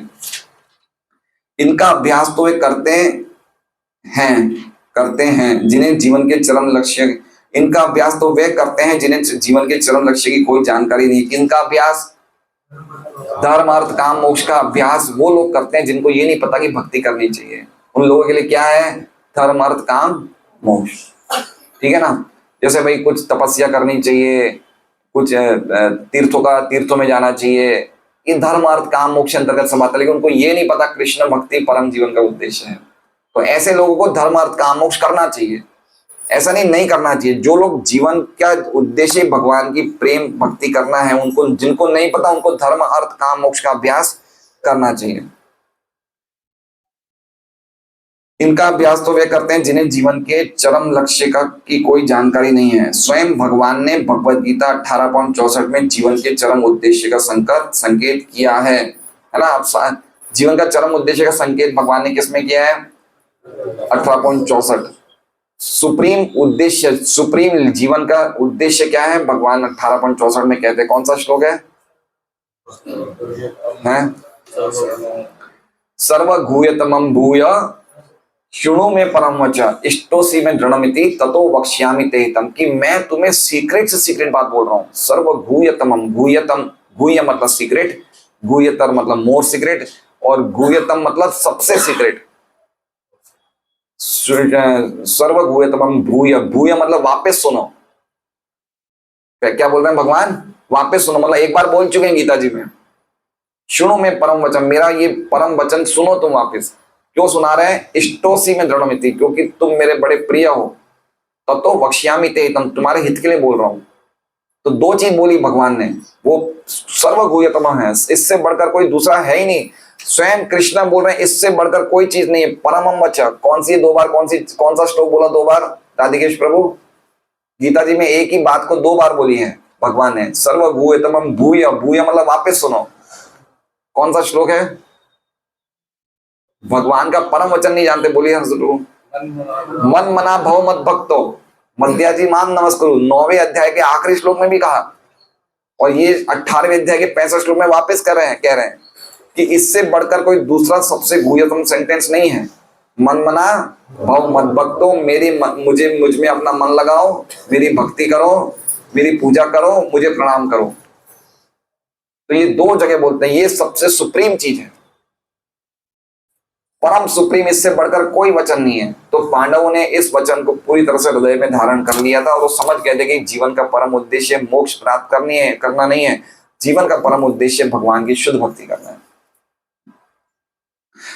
[SPEAKER 1] इनका अभ्यास तो वे करते हैं जिन्हें जीवन के चरम लक्ष्य, इनका अभ्यास तो वे करते हैं जिन्हें जीवन के चरम लक्ष्य की कोई जानकारी नहीं। किनका अभ्यास, धर्म अर्थ काम मोक्ष का अभ्यास वो लोग करते हैं जिनको ये नहीं पता कि भक्ति करनी चाहिए। उन लोगों के लिए क्या है? धर्म अर्थ काम मोक्ष। ठीक है ना? जैसे भाई कुछ तपस्या करनी चाहिए, कुछ तीर्थों में जाना चाहिए, ये धर्म अर्थ काम मोक्ष अंतर्गत सब आता है, लेकिन उनको ये नहीं पता कृष्ण भक्ति परम जीवन का उद्देश्य है। तो ऐसे लोगों को धर्म अर्थ काम मोक्ष करना चाहिए, ऐसा नहीं करना चाहिए। जो लोग जीवन का उद्देश्य भगवान की प्रेम भक्ति करना है, उनको, जिनको नहीं पता, उनको धर्म अर्थ काम मोक्ष का अभ्यास करना चाहिए। इनका अभ्यास तो वे करते हैं जिन्हें जीवन के चरम लक्ष्य की कोई जानकारी नहीं है। स्वयं भगवान ने भगवद गीता 18.64 में जीवन के चरम उद्देश्य का संकेत किया है ना? आप जीवन का चरम उद्देश्य का संकेत भगवान ने किसमें किया है? 18.64। सुप्रीम उद्देश्य, सुप्रीम जीवन का उद्देश्य क्या है? भगवान 18.64 में कहते हैं। कौन सा श्लोक है? सर्वगूह्यतमं भूय शृणु में परम वचा इष्टोसी में दृढ़मिति ततो वक्ष्यामि ते हितम, कि मैं तुम्हें सीक्रेट से सीक्रेट बात बोल रहा हूं। सर्वगूह्यतमं, गूह्यतम, गूह्य मतलब सीक्रेट, गूह्यतर मतलब मोर सीक्रेट, और गूह्यतम मतलब सबसे सीक्रेट। सर्वगूह्यतमं भूय, भूय मतलब वापस सुनो। क्या बोल रहे हैं भगवान? वापस सुनो, मतलब एक बार बोल चुके हैं गीता जी में। सुनो में परम वचन, मेरा ये परम वचन सुनो तुम वापस। क्यों सुना रहे हैं? इष्टोसी में दृढ़मिति, क्योंकि तुम मेरे बड़े प्रिय हो। ततो वक्ष्यामि ते हितम, तुम्हारे हित के लिए बोल रहा हूं। तो दो चीज बोली भगवान ने, वो सर्वगूह्यतम है, इससे बढ़कर कोई दूसरा है ही नहीं। स्वयं कृष्ण बोल रहे हैं इससे बढ़कर कोई चीज नहीं है। परमम वचन, कौन सी दो बार, कौन सा श्लोक बोला दो बार? राधिकेश प्रभु गीता जी में एक ही बात को दो बार बोली है भगवान ने। सर्वगूह्यतमं भूय, भूय मतलब वापस सुनो। कौन सा श्लोक है? भगवान का परम वचन नहीं जानते, बोलिए मन मना भव मत भक्तो मध्याजी मान नमस्करो, 9वें अध्याय के आखिरी श्लोक में भी कहा, और ये 18वें अध्याय के 65 श्लोक में वापस कह रहे हैं कि इससे बढ़कर कोई दूसरा सबसे गुह्यतम सेंटेंस नहीं है। मन मना भव मत भक्तो, मुझ में अपना मन लगाओ, मेरी भक्ति करो, मेरी पूजा करो, मुझे प्रणाम करो। तो ये दो जगह बोलते हैं, ये सबसे सुप्रीम चीज है, परम सुप्रीम, इससे बढ़कर कोई वचन नहीं है। तो पांडवों ने इस वचन को पूरी तरह से हृदय में धारण कर लिया था, और वो समझ गए थे कि जीवन का परम उद्देश्य मोक्ष प्राप्त करना नहीं है। जीवन का परम उद्देश्य भगवान की शुद्ध भक्ति करना है।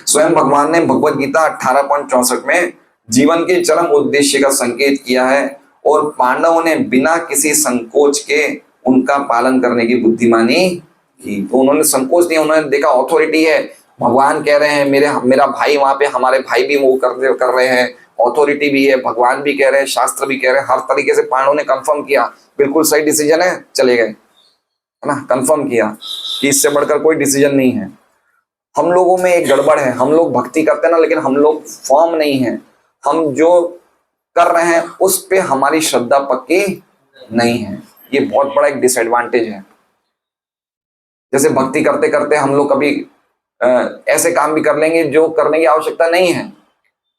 [SPEAKER 1] स्वयं भगवान ने भगवद गीता 18.64 में जीवन के चरम उद्देश्य का संकेत किया है, और पांडवों ने बिना किसी संकोच के उनका पालन करने की बुद्धिमानी की। तो उन्होंने संकोच नहीं, उन्होंने देखा ऑथोरिटी है, भगवान कह रहे हैं, मेरा भाई वहां पे, हमारे भाई भी वो कर रहे हैं, ऑथोरिटी भी है, भगवान भी कह रहे हैं, शास्त्र भी कह रहे हैं, हर तरीके से पांडवों ने कंफर्म किया बिल्कुल सही डिसीजन है, चले गए, है ना? कंफर्म किया कि इससे बढ़कर कोई डिसीजन नहीं है। हम लोगों में एक गड़बड़ है, हम लोग भक्ति करते हैं ना, लेकिन हम लोग फॉर्म नहीं है। हम जो कर रहे हैं उस पे हमारी श्रद्धा पक्की नहीं है, ये बहुत बड़ा एक डिसएडवांटेज है। जैसे भक्ति करते करते हम लोग कभी ऐसे काम भी कर लेंगे जो करने की आवश्यकता नहीं है,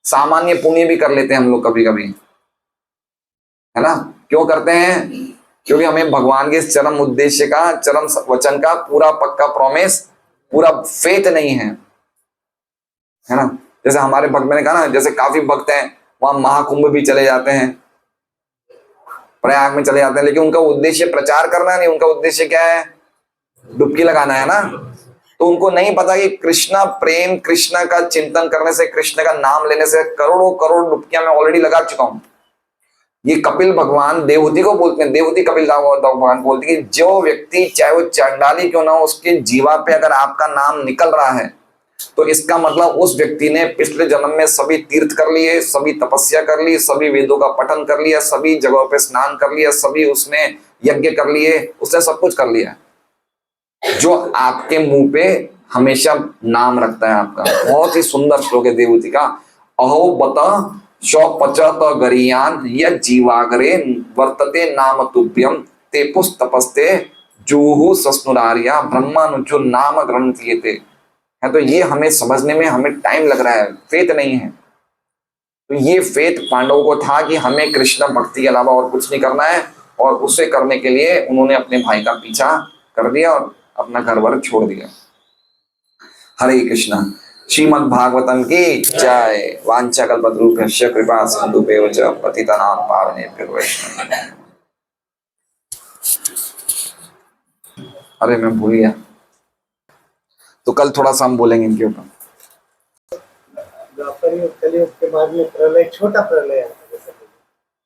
[SPEAKER 1] सामान्य पुण्य भी कर लेते हैं हम लोग कभी कभी, है ना? क्यों करते हैं? क्योंकि हमें भगवान के चरम उद्देश्य का, चरम वचन का पूरा पक्का प्रॉमिस, पूरा फेथ नहीं है ना? जैसे हमारे भक्त, मैंने कहा ना, जैसे काफी भक्त हैं वहां महाकुंभ भी चले जाते हैं, प्रयाग में चले जाते हैं, लेकिन उनका उद्देश्य प्रचार करना नहीं, उनका उद्देश्य क्या है? डुबकी लगाना है ना। तो उनको नहीं पता कि कृष्णा प्रेम, कृष्णा का चिंतन करने से, कृष्ण का नाम लेने से करोड़ों करोड़ डुबकियां मैं ऑलरेडी लगा चुका हूं। ये कपिल भगवान देवहूति को बोलते हैं, देवहूति कपिल भगवान बोलते हैं कि जो व्यक्ति चाहे वो चांडाली क्यों ना हो, उसके जीवा पे अगर आपका नाम निकल रहा है तो इसका मतलब उस व्यक्ति ने पिछले जन्म में सभी तीर्थ कर लिए, सभी तपस्या कर ली, सभी वेदों का पठन कर लिया, सभी जगहों पे स्नान कर लिया, सभी उसने यज्ञ कर लिए, उसने सब कुछ कर लिया। जो आपके मुंह पे हमेशा नाम रखता है आपका। बहुत ही सुंदर श्लोक है देवहूति का। अहो बत शौपचत गरियान य जीवागरे वर्तते नाम तुभ्यम ते पुस्तपस्ते जूहु सस्नुरारिया ब्रह्मानुजो नाम ग्रंथियते। है तो ये हमें समझने में हमें टाइम लग रहा है, फेथ नहीं है। तो ये फेथ पांडवों को था कि हमें कृष्ण भक्ति के अलावा और कुछ नहीं करना है, और उसे करने के लिए उन्होंने अपने भाई का पीछा कर दिया और अपना घर वर छोड़ दिया। हरे कृष्णा। श्रीमद् भागवतम की जय। वांछा कल्पतरुभ्यश्च कृपा सिंधुभ्यो च पतितानां पावनेभ्यो वैष्णवेभ्यो। अरे मैं भूल गया, तो कल थोड़ा सा हम बोलेंगे इनके ऊपर।
[SPEAKER 3] द्वापर युग कलयुग के बाद में प्रलय, छोटा प्रलय आता है,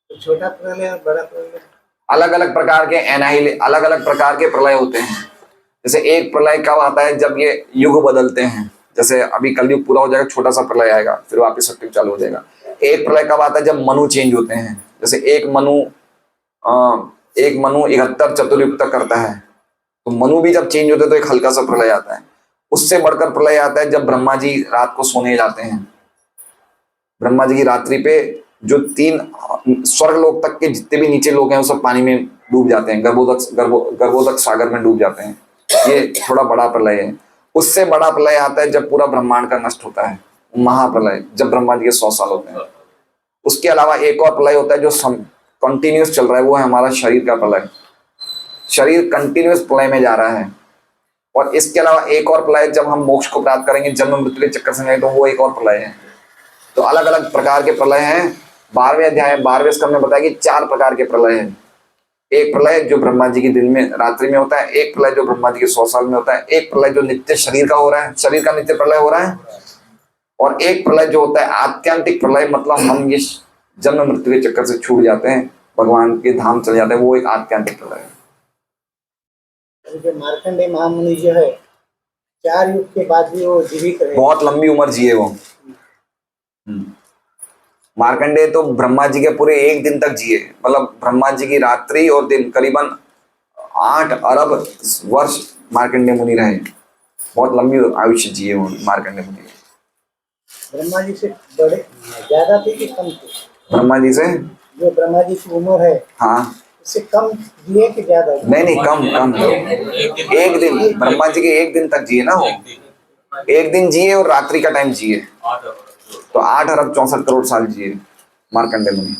[SPEAKER 3] तो छोटा प्रलय और बड़ा प्रलय
[SPEAKER 1] अलग अलग प्रकार के अलग अलग प्रकार के प्रलय होते हैं। जैसे एक प्रलय कब आता है, जब ये युग बदलते हैं। जैसे अभी कलयुग पूरा हो जाएगा, छोटा सा प्रलय आएगा, फिर वापस सत्युग चालू हो जाएगा। एक प्रलय कब आता है, जब मनु चेंज होते हैं। जैसे एक मनु 71 चतुर्युग तक करता है, तो मनु भी जब चेंज होते हैं तो एक हल्का सा प्रलय आता है। उससे बढ़कर प्रलय आता है जब ब्रह्मा जी रात को सोने जाते हैं। ब्रह्मा जी की रात्रि पे जो 3 स्वर्ग लोक तक के जितने भी नीचे लोग हैं वो सब पानी में डूब जाते हैं, गर्भोदक सागर में डूब जाते हैं। ये थोड़ा बड़ा प्रलय है। उससे बड़ा प्रलय आता है जब पूरा ब्रह्मांड का नष्ट होता है, महाप्रलय, जब ब्रह्मा जी के 100 साल होते हैं। उसके अलावा एक और प्रलय होता है जो कंटिन्यूस चल रहा है, वो है हमारा शरीर का प्रलय। शरीर कंटिन्यूस प्रलय में जा रहा है। और इसके अलावा एक और प्रलय जब हम मोक्ष को प्राप्त करेंगे, जन्म मृत्यु के चक्कर से नहीं, तो वो एक और प्रलय है। तो अलग अलग प्रकार के प्रलय हैं। 12वें अध्याय 12वें स्कंद में बताया कि 4 प्रकार के प्रलय हैं। एक प्रलय जो ब्रह्मा जी के दिन में रात्रि में होता है, एक प्रलय जो ब्रह्मा जी के 100 साल में होता है, एक प्रलय जो नित्य शरीर का हो रहा है, शरीर का नित्य प्रलय हो रहा है, और एक प्रलय जो होता है आत्यंतिक प्रलय, मतलब हम इस जन्म मृत्यु के चक्कर से छूट जाते हैं, भगवान के धाम चले जाते हैं, वो एक आत्यंतिक प्रलय है।
[SPEAKER 3] जो मार्कंडेय महामुनि जो है 4 युग के बाद भी वो जीवित रहे,
[SPEAKER 1] बहुत लंबी उम्र जिए वो। मार्कंडेय तो ब्रह्मा जी के पूरे एक दिन तक जिए, मतलब ब्रह्मा जी की रात्रि और दिन करीबन 8 अरब वर्ष मार्कंडेय मुनि रहे। बहुत लंबी आयुष्य जिए वो मार्कंडेय मुनि।
[SPEAKER 3] ब्रह्मा जी से बड़े ज्यादा थे कि कम थे?
[SPEAKER 1] ब्रह्मा जी से,
[SPEAKER 3] जो ब्रह्मा जी की उम्र है,
[SPEAKER 1] हाँ,
[SPEAKER 3] उससे कम जिए कि ज्यादा?
[SPEAKER 1] नहीं कम। एक दिन, ब्रह्मा जी के एक दिन तक जिए ना वो, एक दिन जिए और रात्रि का टाइम जिए, तो 8 अरब 64 करोड़ साल जिए मार्कंडेय मुनि।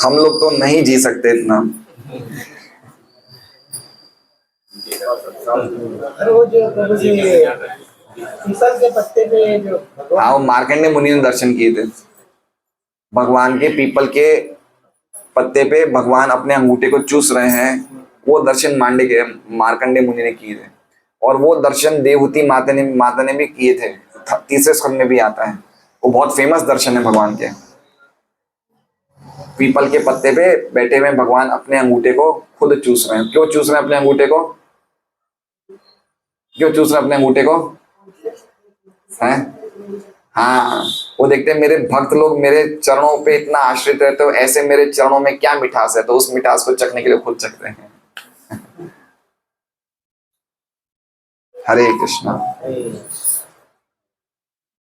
[SPEAKER 1] हम लोग तो नहीं जी सकते इतना।
[SPEAKER 3] और वो जो प्रभु जी पीपल के पत्ते पे जो भगवान,
[SPEAKER 1] हाँ, वो मार्कंडेय मुनि ने दर्शन किए थे। भगवान के पीपल के पत्ते पे भगवान अपने अंगूठे को चूस रहे हैं, वो दर्शन मार्कंडेय मुनि ने किए थे। और वो दर्शन देवहूति माता ने भी किए थे। 3रे स्कंद में भी आता है, वो बहुत फेमस दर्शन है भगवान के। पीपल के पत्ते पे बैठे हुए भगवान अपने अंगूठे को खुद चूस रहे हैं। क्यों चूस रहे हैं अपने अंगूठे को? क्यों चूस रहे हैं अपने अंगूठे को? हैं? हाँ, वो देखते हैं मेरे भक्त लोग मेरे चरणों पे इतना आश्रित रहते हो, ऐसे मेरे चरणों में क्या मिठास है, तो उस मिठास को चखने के लिए खुद चखते हैं। हरे कृष्णा।